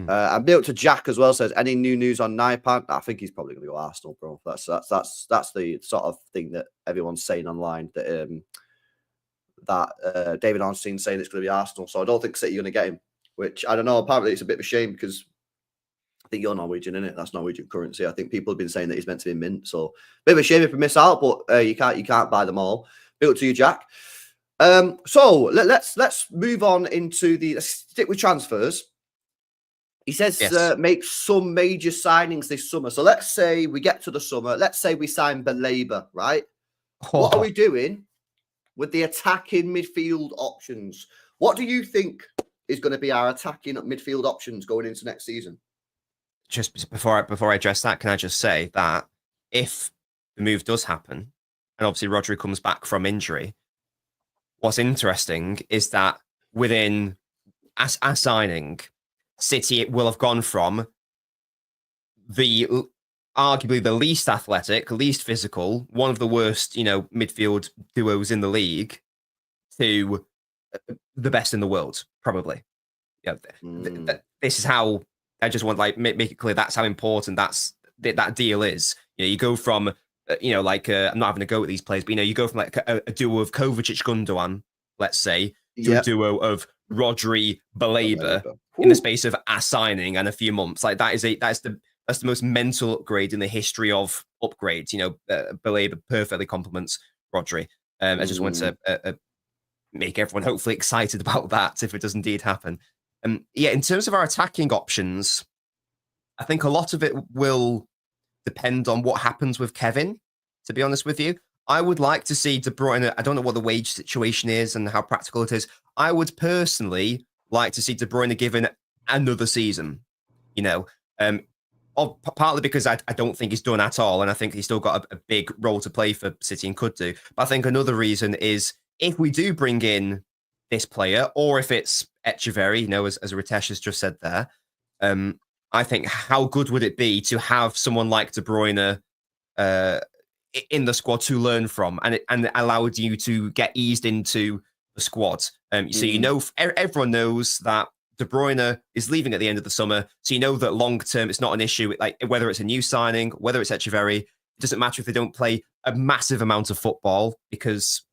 And big up to Jack as well, says, any new news on Naipan? I think he's probably going to go Arsenal, bro. That's the sort of thing that everyone's saying online, that David Ornstein's saying it's going to be Arsenal. So I don't think City are going to get him, which I don't know. Apparently it's a bit of a shame, because I think you're Norwegian, isn't it? That's Norwegian currency. I think people have been saying that he's meant to be mint. So bit of a shame if we miss out, but you can't buy them all. Big up to you, Jack. So let's move on into let's stick with transfers. He says make some major signings this summer. So let's say we get to the summer. Let's say we sign Belabor, right? What are we doing with the attacking midfield options? What do you think is going to be our attacking midfield options going into next season? Just before I address that, can I just say that if the move does happen, and obviously Rodri comes back from injury, what's interesting is that within as signing, City will have gone from the arguably the least athletic, least physical, one of the worst, midfield duos in the league, to the best in the world, probably. Yeah, this is how I just want make it clear that's how important that deal is. You go from I'm not having a go at these players, but you go from like a duo of Kovacic Gundogan, let's say, to a duo of Rodri Baleba in the space of a signing and a few months. Like that's the most mental upgrade in the history of upgrades. Baleba perfectly complements Rodri. I just want to make everyone hopefully excited about that if it does indeed happen. In terms of our attacking options, I think a lot of it will depend on what happens with Kevin, to be honest with you. I would like to see De Bruyne. I don't know what the wage situation is and how practical it is. I would personally like to see De Bruyne given another season, partly because I don't think he's done at all. And I think he's still got a big role to play for City and could do. But I think another reason is if we do bring in this player, or if it's Echeverry, as Ritesh has just said there, I think how good would it be to have someone like De Bruyne in the squad to learn from, and allowed you to get eased into the squad. So everyone knows that De Bruyne is leaving at the end of the summer, so that long term it's not an issue. Like whether it's a new signing, whether it's Echeverry, it doesn't matter if they don't play a massive amount of football because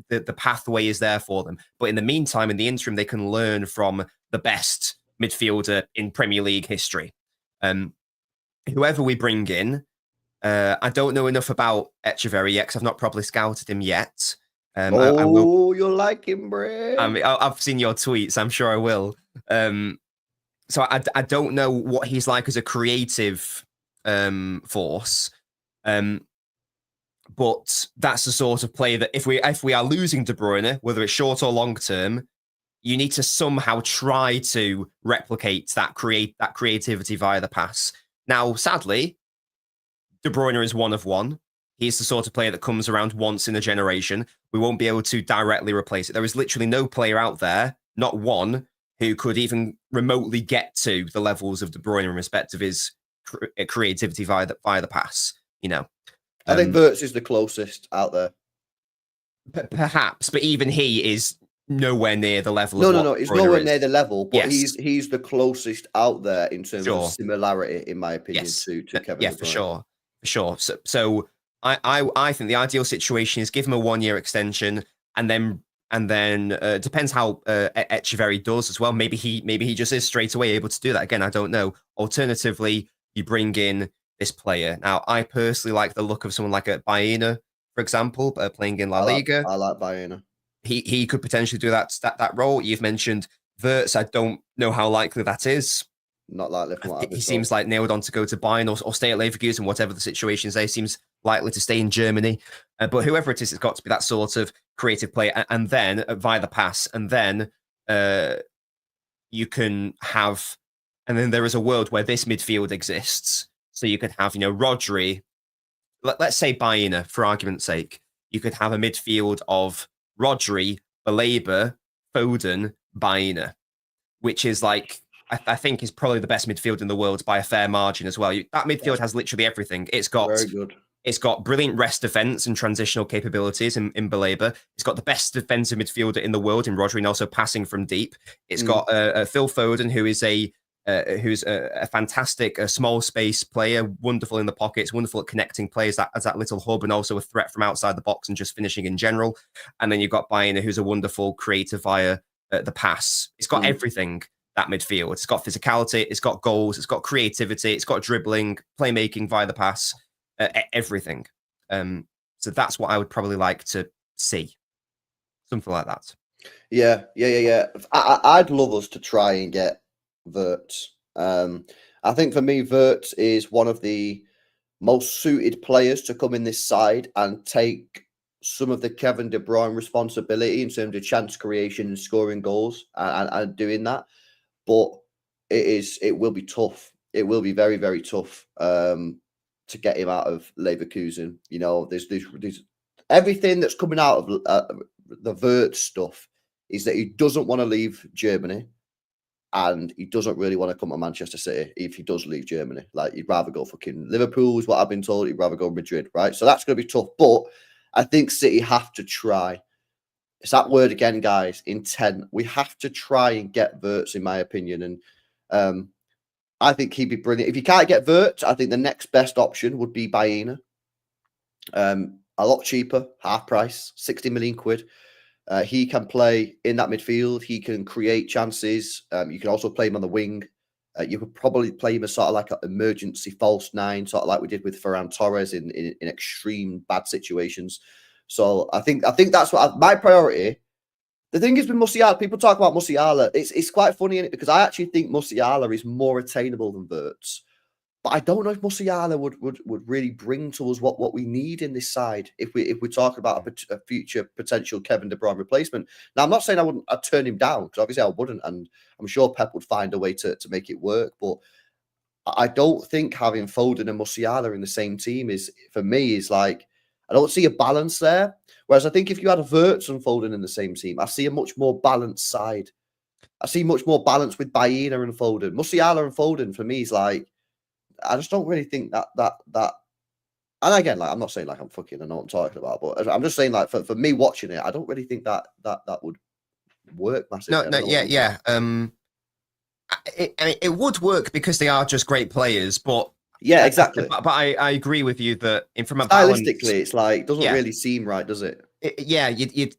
the pathway is there for them. But in the meantime, in the interim, they can learn from the best midfielder in Premier League history. Whoever we bring in, I don't know enough about Echeverry yet because I've not properly scouted him yet. You'll like him, bro. I've seen your tweets. I'm sure I will. So I don't know what he's like as a creative force. But that's the sort of player that if we are losing De Bruyne, whether it's short or long term, you need to somehow try to replicate that creativity via the pass. Now, sadly, De Bruyne is one of one. He's the sort of player that comes around once in a generation. We won't be able to directly replace it. There is literally no player out there, not one, who could even remotely get to the levels of De Bruyne in respect of his creativity via the pass. I think Wirtz is the closest out there. Perhaps, but even he is nowhere near the level. No, he's nowhere near the level, but he's the closest out there in terms of similarity, in my opinion, to Kevin. Yeah, for sure. So I think the ideal situation is give him a 1-year extension, and then depends how Echeverry does as well. Maybe he just is straight away able to do that. Again, I don't know. Alternatively, you bring in this player. Now, I personally like the look of someone like a Baena, for example, playing in La Liga. I like Baena. He could potentially do that role. You've mentioned Wirtz. I don't know how likely that is. Not likely from what I've been He seems like nailed on to go to Bayern or stay at Leverkusen, whatever the situation is there. He seems likely to stay in Germany. But whoever it is, it's got to be that sort of creative player. And then via the pass, and then you can have, and then there is a world where this midfield exists. So you could have, Rodri, let's say Baena, for argument's sake. You could have a midfield of Rodri, Baleba, Foden, Baena, which is like, I think is probably the best midfield in the world by a fair margin as well. That midfield has literally everything. It's got very good. It's got brilliant rest defense and transitional capabilities in Baleba. It's got the best defensive midfielder in the world in Rodri, and also passing from deep. It's got Phil Foden, who's a fantastic small space player, wonderful in the pockets, wonderful at connecting players as that little hub, and also a threat from outside the box and just finishing in general. And then you've got Baena, who's a wonderful creator via the pass. It's got everything, that midfield. It's got physicality, it's got goals, it's got creativity, it's got dribbling, playmaking via the pass, everything. So that's what I would probably like to see. Something like that. Yeah. I'd love us to try and get Wirtz. I think for me, Wirtz is one of the most suited players to come in this side and take some of the Kevin De Bruyne responsibility in terms of chance creation and scoring goals and doing that. But it will be tough. It will be very, very tough to get him out of Leverkusen. You know, there's everything that's coming out of the Wirtz stuff is that he doesn't want to leave Germany. And he doesn't really want to come to Manchester City if he does leave Germany. Like, he'd rather go fucking Liverpool, is what I've been told. He'd rather go Madrid, right? So that's going to be tough. But I think City have to try. It's that word again, guys, intent. We have to try and get Wirtz, in my opinion. And I think he'd be brilliant. If you can't get Wirtz, I think the next best option would be Baena. A lot cheaper, half price, 60 million quid. He can play in that midfield. He can create chances. You can also play him on the wing. You could probably play him as sort of like an emergency false nine, sort of like we did with Ferran Torres in extreme bad situations. So I think that's what my priority. The thing is with Musiala, people talk about Musiala. It's quite funny, isn't it? Because I actually think Musiala is more attainable than Wirtz. But I don't know if Musiala would really bring to us what we need in this side if we're talking about a future potential Kevin De Bruyne replacement. Now, I'm not saying I'd turn him down, because obviously I wouldn't, and I'm sure Pep would find a way to make it work. But I don't think having Foden and Musiala in the same team for me is like, I don't see a balance there. Whereas I think if you had a Wirtz and Foden in the same team, I see a much more balanced side. I see much more balance with Baena and Foden. Musiala and Foden for me is like, I just don't really think that. And again, like, I'm not saying like I'm fucking, I know what I'm talking about, but I'm just saying like for me watching it, I don't really think that would work massively. Yeah. I mean, it would work because they are just great players, but yeah, exactly. But I agree with you that from a stylistically, it's like it doesn't really seem right, does it?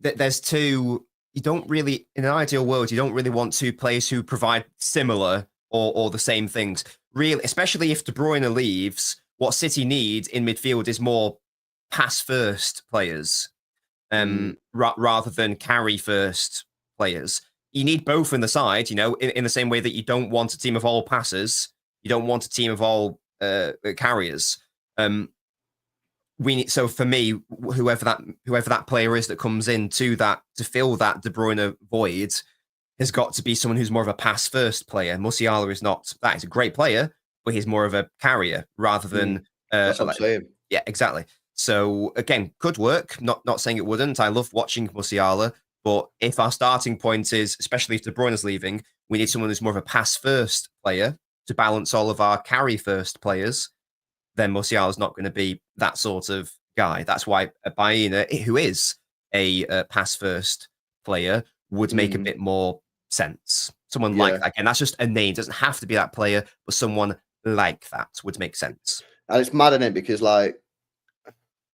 There's two. You don't really, in an ideal world, you don't really want two players who provide similar or the same things. Really, especially if De Bruyne leaves, what City need in midfield is more pass first players, rather than carry first players. You need both in the side, you know, in the same way that you don't want a team of all passers, you don't want a team of all carriers. So for me, whoever that player is that comes in to fill that De Bruyne void has got to be someone who's more of a pass first player. Musiala is not that. He's a great player, but he's more of a carrier rather than that's what I'm saying. Yeah, exactly. So again, could work. Not saying it wouldn't. I love watching Musiala, but if our starting point is, especially if De Bruyne is leaving, we need someone who's more of a pass first player to balance all of our carry first players. Then Musiala is not going to be that sort of guy. That's why Baena, who is a pass first player, would make a bit more sense. Someone like that. Again, that's just a name. It doesn't have to be that player, but someone like that would make sense. And it's mad, isn't it? Because like,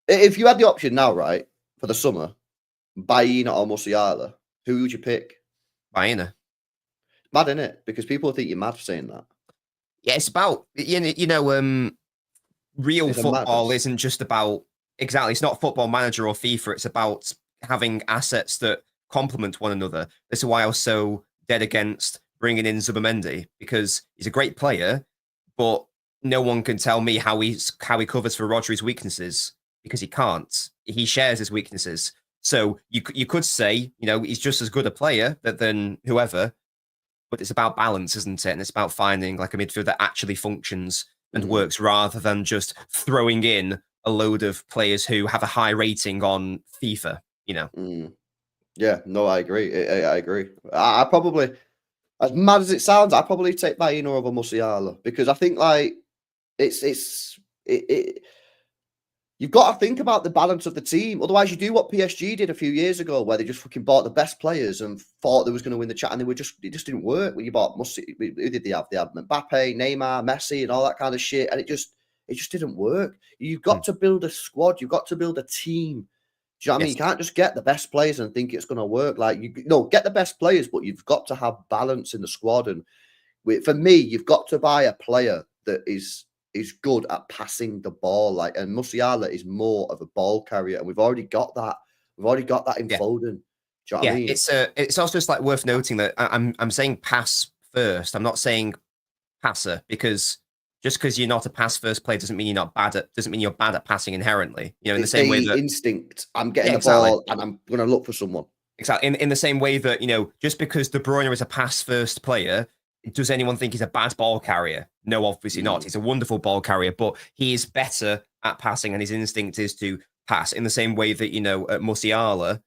if you had the option now, right, for the summer, Baena or Musiala, who would you pick? Baena. Mad, isn't it? Because people think you're mad for saying that. Yeah, it's about real football isn't just about exactly. It's not Football Manager or FIFA. It's about having assets that complement one another. This is why I was so dead against bringing in Zubimendi, because he's a great player, but no one can tell me how he covers for Rodri's weaknesses, because he can't. He shares his weaknesses. So you could say, he's just as good a player than whoever, but it's about balance, isn't it? And it's about finding like a midfield that actually functions and works, rather than just throwing in a load of players who have a high rating on FIFA, Yeah, no, I agree. I agree. I probably, as mad as it sounds, I probably take Baena over Musiala, because I think like you've got to think about the balance of the team. Otherwise, you do what PSG did a few years ago, where they just fucking bought the best players and thought they was going to win the chat, and it just didn't work. When you bought who did they have? They had Mbappe, Neymar, Messi, and all that kind of shit, and it just didn't work. You've got to build a squad. You've got to build a team. Do you know what I mean? You can't just get the best players and think it's going to work. Like, get the best players, but you've got to have balance in the squad. And for me, you've got to buy a player that is good at passing the ball. Like, and Musiala is more of a ball carrier, and we've already got that. We've already got that in Foden. Do you know what I mean? It's also just like worth noting that I'm saying pass first. I'm not saying passer, because just because you're not a pass first player doesn't mean you're bad at passing inherently. You know, in the It's same way the that instinct. I'm getting yeah, the exactly. ball and I'm going to look for someone. Exactly. In the same way that, you know, just because De Bruyne is a pass first player, does anyone think he's a bad ball carrier? No, obviously not. He's a wonderful ball carrier, but he is better at passing and his instinct is to pass. In the same way that, you know, at Musiala,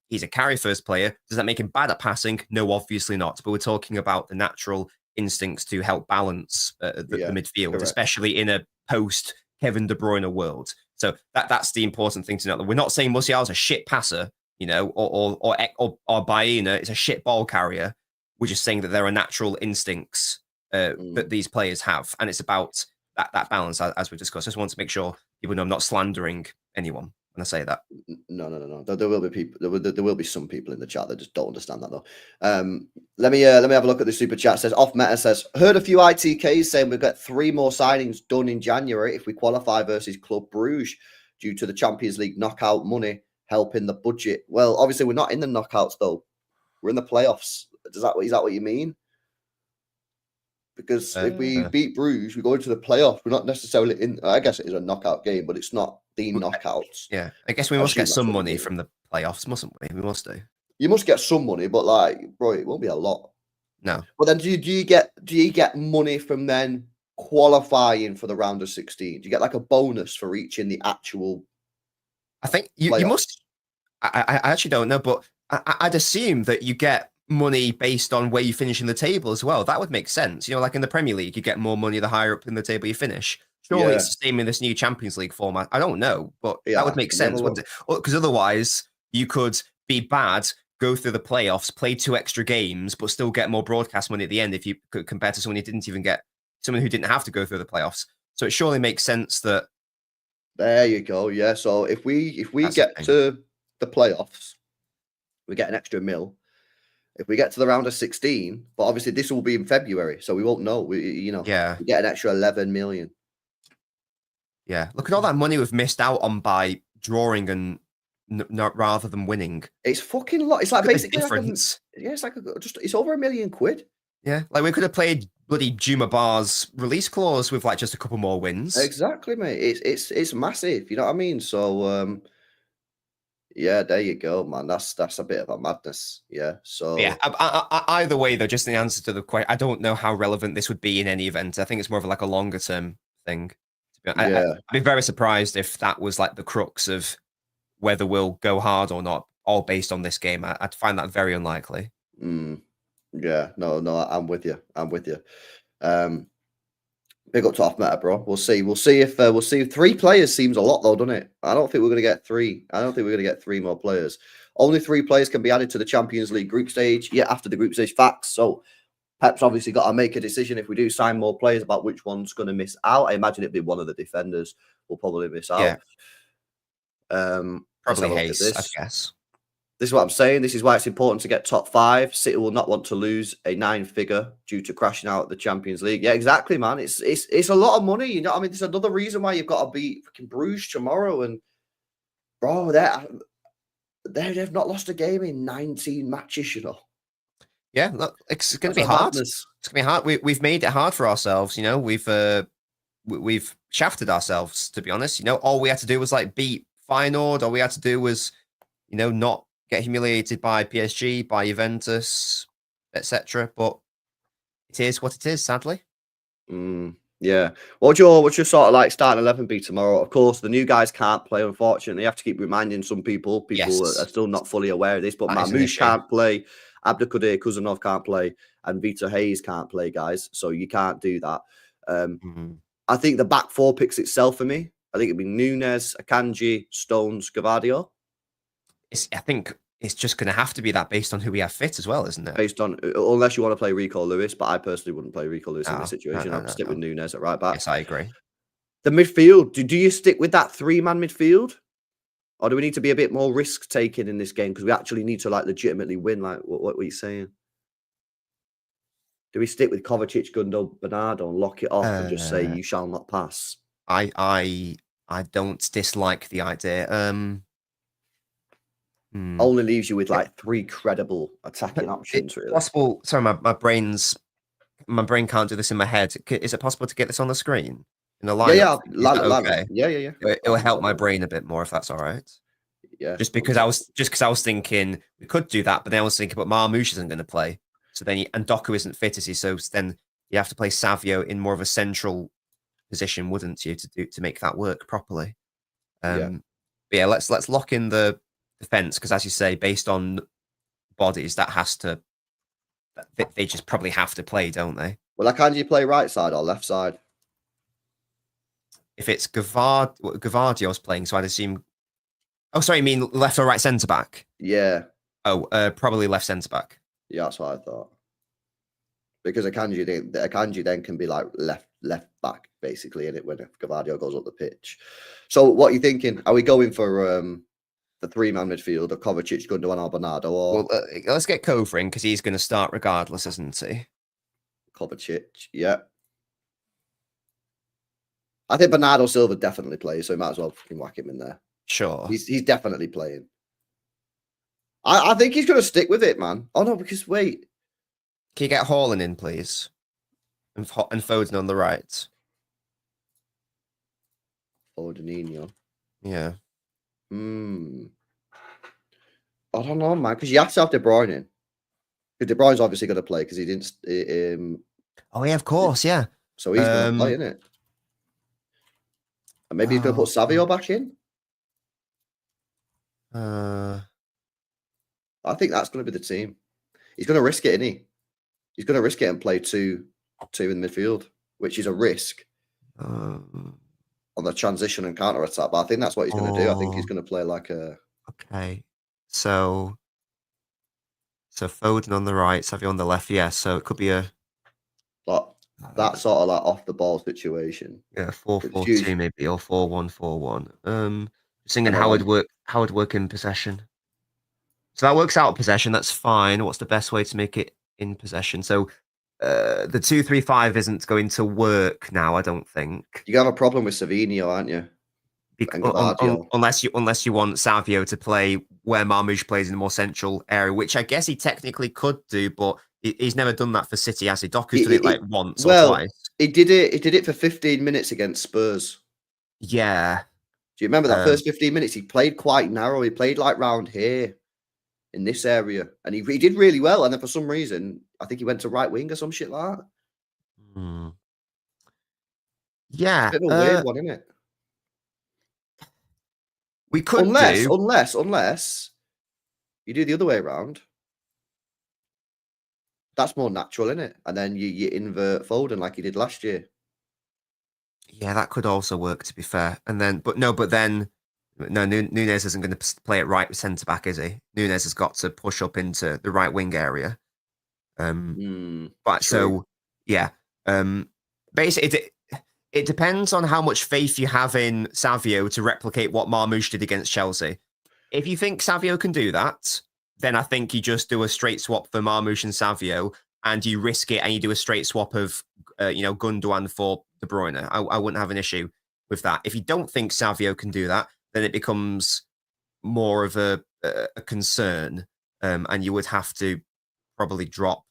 he's a carry first player. Does that make him bad at passing? No, obviously not. But we're talking about the natural instincts to help balance the midfield, correct. especially in a post Kevin De Bruyne world. So that's the important thing to note. We're not saying Musiala's a shit passer, you know, or Baena is a shit ball carrier. We're just saying that there are natural instincts that these players have, and it's about that balance as we discussed. I just want to make sure people know I'm not slandering anyone when I say that. No. There will be people. There will be some people in the chat that just don't understand that though. Let me have a look at the super chat. It says off meta says heard a few ITKs saying we've got 3 more signings done in January if we qualify versus Club Bruges due to the Champions League knockout money helping the budget. Well, obviously we're not in the knockouts though. We're in the playoffs. Is that what you mean? Because if we beat Bruges, we go into the playoffs. We're not necessarily in. I guess it is a knockout game, but it's not the knockouts. Yeah, I guess we must get some money from the playoffs, mustn't we? We must do. You must get some money, but like, bro, it won't be a lot. No. But then, do you get money from then qualifying for the round of 16? Do you get like a bonus for reaching the actual? I think you must. I actually don't know, but I'd assume that you get money based on where you finish in the table as well. That would make sense. You know, like in the Premier League, you get more money the higher up in the table you finish. Surely it's the same in this new Champions League format. I don't know, but that would make sense. Because otherwise, you could be bad, go through the playoffs, play 2 extra games, but still get more broadcast money at the end if you could compare to someone who didn't have to go through the playoffs. So it surely makes sense that. There you go. Yeah. So if we get to the playoffs, we get an extra mil. If we get to the round of 16, but obviously this will be in February, so we won't know. We get an extra 11 million. Yeah, look at all that money we've missed out on by drawing and rather than winning. It's fucking a lot. It's like basically difference. It's like it's over £1 million. Yeah, like we could have played bloody Juma Bar's release clause with like just a couple more wins. Exactly, mate. It's massive. You know what I mean? So yeah, there you go, man. That's a bit of a madness. Yeah. So yeah. Either way, though, just the answer to the question, I don't know how relevant this would be in any event. I think it's more of like a longer term thing. I'd be very surprised if that was like the crux of whether we'll go hard or not, all based on this game. I'd find that very unlikely. Yeah. No. I'm with you. Big up to off meta, bro. We'll see if 3 players seems a lot though, doesn't it? I don't think we're gonna get 3. I don't think we're gonna get 3 more players. Only 3 players can be added to the Champions League group stage. Yeah, after the group stage facts. So Pep's obviously got to make a decision if we do sign more players about which one's going to miss out. I imagine it'd be one of the defenders will probably miss out. Yeah. Probably Hayes, I guess. This is what I'm saying. This is why it's important to get top 5. City will not want to lose a 9-figure due to crashing out the Champions League. Yeah, exactly, man. It's a lot of money. You know what I mean? There's another reason why you've got to beat fucking Bruges tomorrow. And bro, they've not lost a game in 19 matches, you know. Yeah, look, it's going to be hard. It's going to be hard. We've made it hard for ourselves. You know, we've shafted ourselves, to be honest. You know, all we had to do was like beat Feyenoord. All we had to do was, you know, not get humiliated by PSG, by Juventus, etc. But it is what it is, sadly. Yeah. What's your sort of like starting 11 be tomorrow? Of course, the new guys can't play, unfortunately. You have to keep reminding some people. People are still not fully aware of this, but Mamouche can't play, Abdelkader Kuzanov can't play, and Vita Hayes can't play, guys. So you can't do that. I think the back 4 picks itself for me. I think it'd be Nunes, Akanji, Stones, Gavadio. I think it's just going to have to be that based on who we have fit as well, isn't it? Based on, unless you want to play Rico Lewis, but I personally wouldn't play Rico Lewis in this situation. I'd stick with Nunes at right back. Yes, I agree. The midfield, do you stick with that 3-man midfield? Or do we need to be a bit more risk taking in this game? Because we actually need to like legitimately win. Like, what were you saying? Do we stick with Kovacic, Gundo, Bernardo and lock it off and just say you shall not pass? I don't dislike the idea. Only leaves you with like 3 credible attacking options. Really. Possible. Sorry, my brain's my brain can't do this in my head. Is it possible to get this on the screen in the Yeah, lineup? yeah, Is that okay? yeah. It will help my brain a bit more if that's all right. Yeah. Just because I was thinking we could do that, but then I was thinking, but Marmoush isn't going to play, so then and Doku isn't fit, is he? So then you have to play Savio in more of a central position, wouldn't you, to make that work properly? Yeah. But yeah, let's lock in the defense because, as you say, based on bodies, that has to. They just probably have to play, don't they? Well, can you play right side or left side? If it's Gavardio's playing, so I'd assume. Oh, sorry, you mean left or right centre back? Yeah. Oh, probably left centre back. Yeah, that's what I thought. Because Akanji then can be like left back basically in it when Gavardio goes up the pitch. So what are you thinking? Are we going for the 3-man midfield of Kovacic, Gundogan, or Bernardo? Or Well, let's get Kova in because he's going to start regardless, isn't he? Kovacic, yeah. I think Bernardo Silva definitely plays, so we might as well fucking whack him in there. Sure. He's definitely playing. I think he's going to stick with it, man. Oh no, because wait. Can you get Haaland in, please? And Foden on the right. Fodenino. Yeah. I don't know, man, because you have to have De Bruyne in. Because De Bruyne's obviously going to play because he didn't. Oh yeah, of course, yeah. So he's going to play, isn't it? And maybe he's going to put Savio back in. I think that's going to be the team. He's going to risk it, isn't he? He's going to risk it and play two in the midfield, which is a risk on the transition and counter attack. But I think that's what he's going to do. I think he's going to play like a. Okay, so Foden on the right, Savio on the left. Yeah, so it could be a that sort of like off the ball situation. Yeah, 4-4-2 maybe or 4-1-4-1. Thinking how would work in possession. So that works out possession. That's fine. What's the best way to make it in possession? So the 2-3-5 isn't going to work now. I don't think. You have a problem with Savinho, aren't you? Unless you want Savio to play where Marmoush plays in the more central area, which I guess he technically could do, but he's never done that for City, has he? Doku's done it like once or twice. He did it for 15 minutes against Spurs. Yeah. Do you remember that first 15 minutes? He played quite narrow. He played like round here in this area, and he did really well. And then for some reason, I think he went to right wing or some shit like that. Yeah. It's a bit of a weird one, isn't it? We could unless you do the other way around. That's more natural, isn't it? And then you invert Foden like you did last year. Yeah, that could also work, to be fair. Nunez isn't going to play at right centre back, is he? Nunez has got to push up into the right wing area. So yeah. Basically, it depends on how much faith you have in Savio to replicate what Marmoush did against Chelsea. If you think Savio can do that, then I think you just do a straight swap for Marmoush and Savio, and you risk it, and you do a straight swap of Gundogan for De Bruyne. I wouldn't have an issue with that. If you don't think Savio can do that, then it becomes more of a concern, and you would have to probably drop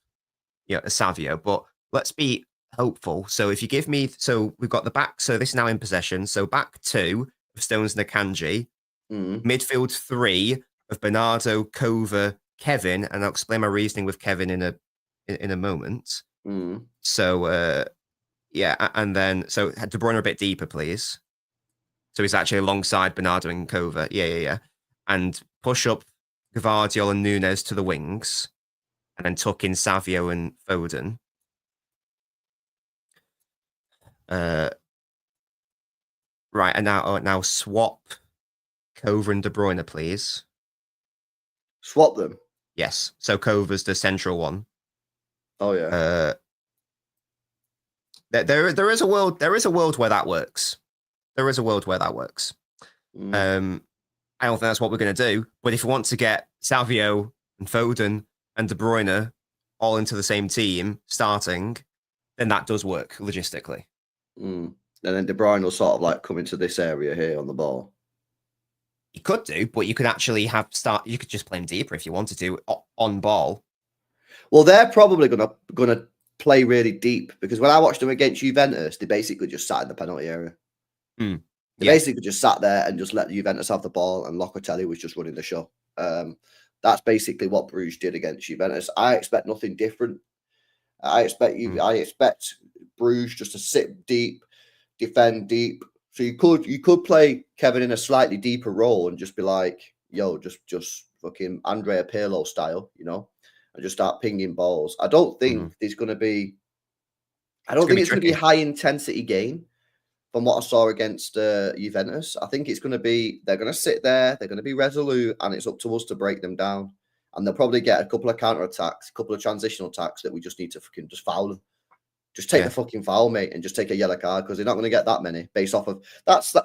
a Savio. But let's be hopeful. So if you give me, so we've got the back. So this is now in possession. So back 2 of Stones and Akanji, midfield 3 of Bernardo, Kova, Kevin, and I'll explain my reasoning with Kevin in a moment. So and then so De Bruyne a bit deeper, please. So he's actually alongside Bernardo and Kova. Yeah. And push up Gvardiol and Nunez to the wings, and then tuck in Savio and Foden. Right, and now swap Kova and De Bruyne, please. Swap them. Yes. So Kova's the central one. Oh yeah. There is a world where that works. There is a world where that works. I don't think that's what we're going to do. But if you want to get Savio and Foden and De Bruyne all into the same team starting, then that does work logistically. And then De Bruyne will sort of like come into this area here on the ball. You could do, but you could actually you could just play him deeper if you wanted to on ball. Well, they're probably gonna play really deep, because when I watched them against Juventus, they basically just sat in the penalty area. They basically just sat there and just let Juventus have the ball, and Locatelli was just running the show. That's basically what Bruges did against Juventus. I expect nothing different. I expect Bruges just to sit deep, defend deep. So you could play Kevin in a slightly deeper role and just be like, yo, just fucking Andrea Pirlo style, you know, and just start pinging balls. I don't think there's going to be. I don't think it's going to be a high intensity game. From what I saw against Juventus, I think it's going to be, they're going to sit there, they're going to be resolute, and it's up to us to break them down. And they'll probably get a couple of counter attacks, a couple of transitional attacks that we just need to fucking just foul them. Just take the fucking foul, mate, and just take a yellow card, because they're not going to get that many based off of that's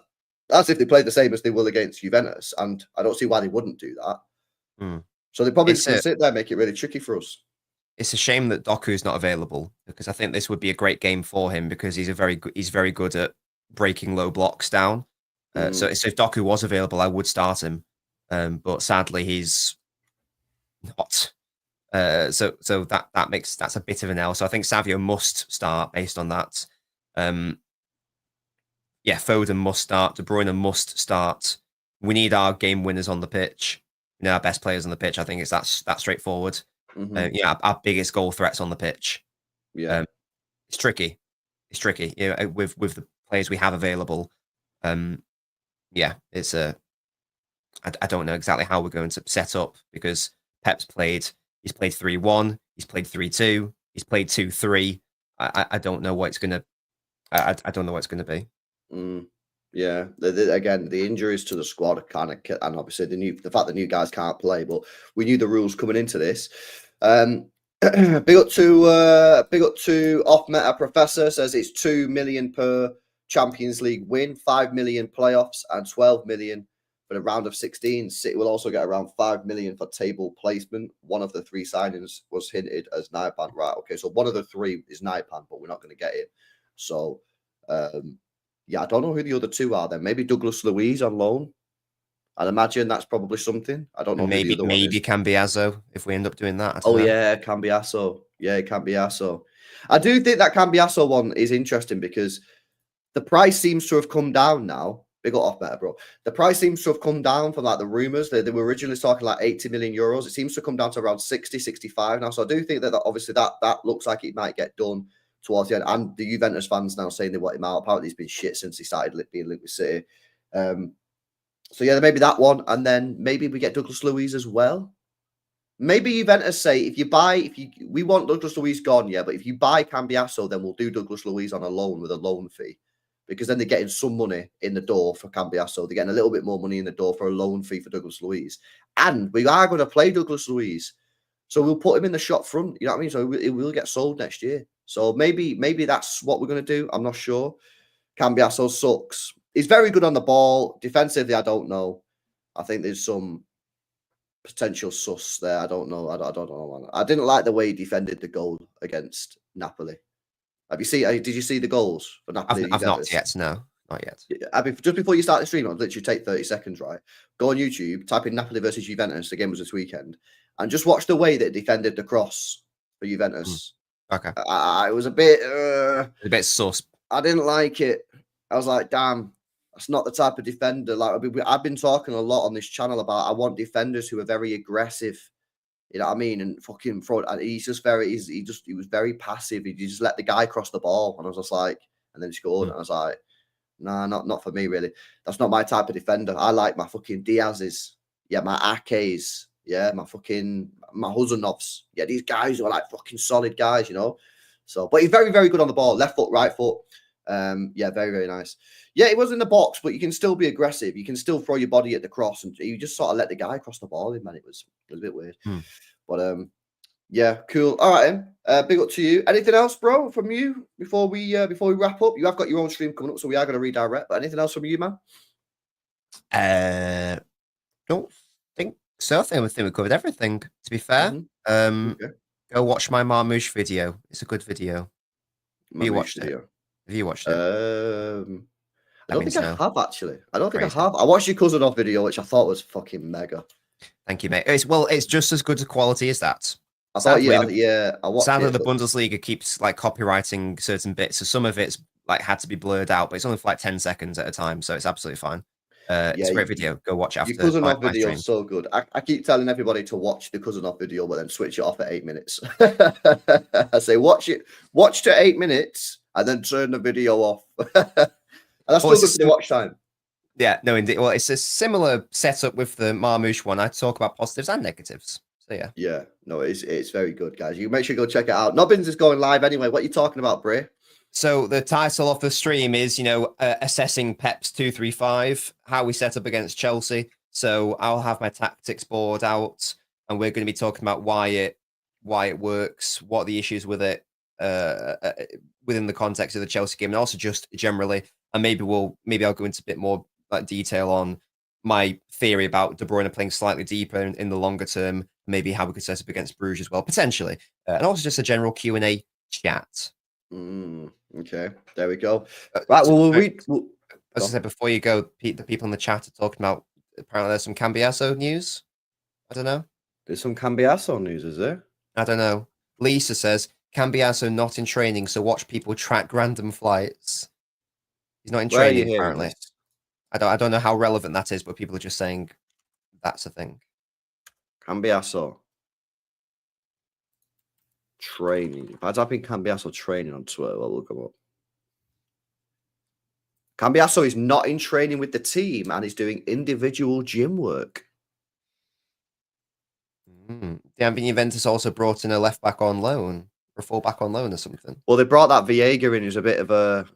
if they play the same as they will against Juventus, and I don't see why they wouldn't do that. So they probably just going to sit there, make it really tricky for us. It's a shame that Doku's not available, because I think this would be a great game for him, because he's very good at breaking low blocks down. So if Doku was available, I would start him, but sadly he's not. So that's a bit of an L. So I think Savio must start based on that. Foden must start. De Bruyne must start. We need our game winners on the pitch. You know, our best players on the pitch. I think it's that straightforward. Our biggest goal threats on the pitch. It's tricky. You know, with the players we have available. It's I don't know exactly how we're going to set up, because Pep's played. He's played 3-1. He's played 3-2. He's played 2-3. I don't know what it's gonna. I don't know what it's gonna be. Yeah. Again, the injuries to the squad are kind of, and obviously the fact that new guys can't play, but we knew the rules coming into this. Big up to Off Meta Professor, says it's 2 million per Champions League win, 5 million playoffs, and 12 million for the round of 16. City will also get around 5 million for table placement. One of the three signings was hinted as Naipan. Right, okay, so one of the three is Naipan, but we're not going to get it. So, I don't know who the other two are then. Maybe Douglas Luiz on loan. I'd imagine that's probably something. I don't know. Maybe Cambiasso, if we end up doing that. Cambiasso. Yeah, Cambiasso. I do think that Cambiasso one is interesting, because the price seems to have come down now. Big off better, bro. The price seems to have come down from like the rumors. They were originally talking like 80 million euros. It seems to come down to around 60, 65 now. So I do think that obviously that looks like it might get done towards the end. And the Juventus fans now saying they want him out. Apparently he's been shit since he started being linked with City. So yeah, maybe that one, and then maybe we get Douglas Luiz as well. Maybe Juventus say we want Douglas Luiz gone, but if you buy Cambiasso, then we'll do Douglas Luiz on a loan with a loan fee, because then they're getting some money in the door for Cambiasso. They're getting a little bit more money in the door for a loan fee for Douglas Luiz, and we are going to play Douglas Luiz, so we'll put him in the shop front. You know what I mean? So it will get sold next year. So maybe that's what we're going to do. I'm not sure. Cambiasso sucks. He's very good on the ball. Defensively, I don't know. I think there's some potential sus there. I don't know. I don't know, man. I didn't like the way he defended the goal against Napoli. Did you see the goals for Napoli? I've not yet. No, not yet. Just before you start the stream, I'll literally take 30 seconds, right? Go on YouTube, type in Napoli versus Juventus. The game was this weekend. And just watch the way that it defended the cross for Juventus. Okay. I was a bit sus. I didn't like it. I was like, damn. That's not the type of defender. Like I've been talking a lot on this channel about I want defenders who are very aggressive. You know what I mean? And fucking front. And he was very passive. He just let the guy cross the ball, and I was just like, and then he scored. And I was like, nah, not for me really. That's not my type of defender. I like my fucking Diaz's, my Akes, my Huzanovs. Yeah, these guys are like fucking solid guys, you know. So, but he's very, very good on the ball. Left foot, right foot. Very, very nice. Yeah, it was in the box, but you can still be aggressive. You can still throw your body at the cross, and you just sort of let the guy cross the ball in, man. It was a bit weird. But cool. All right, big up to you. Anything else, bro, from you before we wrap up? You have got your own stream coming up, so we are going to redirect. But anything else from you, man? Don't think so. I think we covered everything. To be fair, go watch my Marmouche video. It's a good video. Have you watched it? I don't think I have, actually. I don't think I have. I watched your cousin off video, which I thought was fucking mega. Thank you, mate. It's just as good a quality as that. I thought, Sadly, I watched Sadly, it. the But Bundesliga keeps like copywriting certain bits, so some of it's like had to be blurred out, but it's only for like 10 seconds at a time, so it's absolutely fine. It's yeah, a great video. Go watch it your after cousin off my video stream. is so good. I keep telling everybody to watch the cousin off video, but then switch it off at 8 minutes. I say watch to 8 minutes, and then turn the video off. And that's still good for the watch time. Yeah, no, indeed. Well, it's a similar setup with the Marmouche one. I talk about positives and negatives. So yeah. Yeah, no, it's very good, guys. You make sure you go check it out. Nobbins is going live anyway. What are you talking about, Bray? So the title of the stream is, assessing Pep's 2-3-5, how we set up against Chelsea. So I'll have my tactics board out, and we're going to be talking about why it works, what are the issues with it within the context of the Chelsea game, and also just generally. And maybe I'll go into a bit more detail on my theory about De Bruyne playing slightly deeper in the longer term, maybe how we could set up against Bruges as well, potentially, and also just a general Q&A chat. Okay, there we go. Right, well, we'll read. As I said before you go, Pete, the people in the chat are talking about apparently there's some Cambiasso news. I don't know. There's some Cambiasso news, is there? I don't know. Lisa says Cambiasso not in training, so watch people track random flights. He's not in training apparently. I don't know how relevant that is, but people are just saying that's a thing. Cambiasso training. If I type in Cambiasso training on Twitter, what will come up? Cambiasso is not in training with the team and is doing individual gym work. The Ambient Juventus also brought in a left back on loan, or a full back on loan or something. Well, they brought that Viega in, who's a bit of a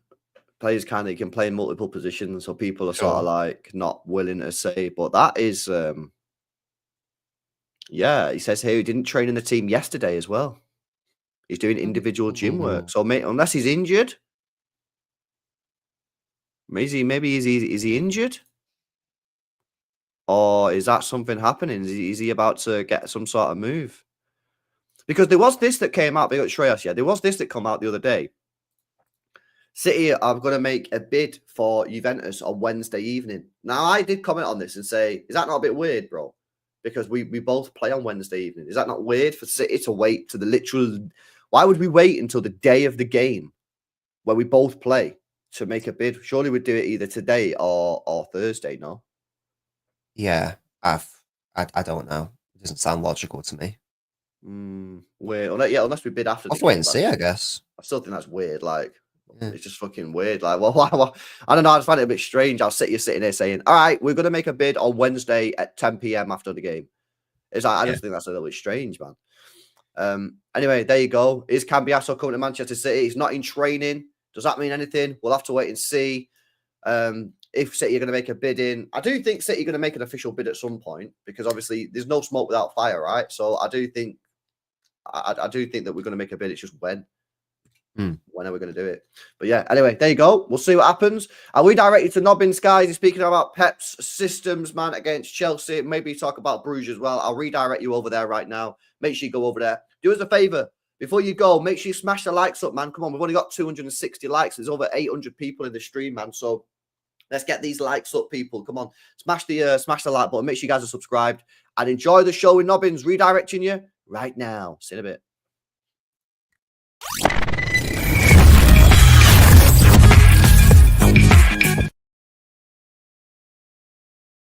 players he can play in multiple positions, so people are sort of like not willing to say. But that is, yeah, he says here he didn't train in the team yesterday as well. He's doing individual gym work. So, mate, unless he's injured, is he injured? Or is that something happening? Is he about to get some sort of move? Because there was this that came out. They got Shreyas, yeah. There was this that came out the other day. City are going to make a bid for Juventus on Wednesday evening. Now, I did comment on this and say, is that not a bit weird, bro? Because we both play on Wednesday evening. Is that not weird for City to wait to the literal... Why would we wait until the day of the game where we both play to make a bid? Surely we'd do it either today or Thursday, no? Yeah, I don't know. It doesn't sound logical to me. Weird. Unless we bid after the I'll wait and see, I guess. I still think that's weird. Like, it's just fucking weird. Like, well, why? I don't know. I just find it a bit strange. You're sitting there saying, all right, we're going to make a bid on Wednesday at 10 p.m. after the game. It's like, I just think that's a little bit strange, man. Anyway, there you go. Is Cambiasso coming to Manchester City? He's not in training. Does that mean anything? We'll have to wait and see. If City are going to make a bid in, I do think City are going to make an official bid at some point because obviously there's no smoke without fire, right? So I do think that we're going to make a bid. It's just when. When are we going to do it? But yeah, anyway, there you go. We'll see what happens. Are we directed to Nobbins, guys? He's speaking about Pep's systems, man, against Chelsea. Maybe talk about Bruges as well. I'll redirect you over there right now. Make sure you go over there. Do us a favor. Before you go, make sure you smash the likes up, man. Come on, we've only got 260 likes. There's over 800 people in the stream, man. So let's get these likes up, people. Come on, smash the like button. Make sure you guys are subscribed and enjoy the show with Nobbins. Redirecting you right now. See you in a bit.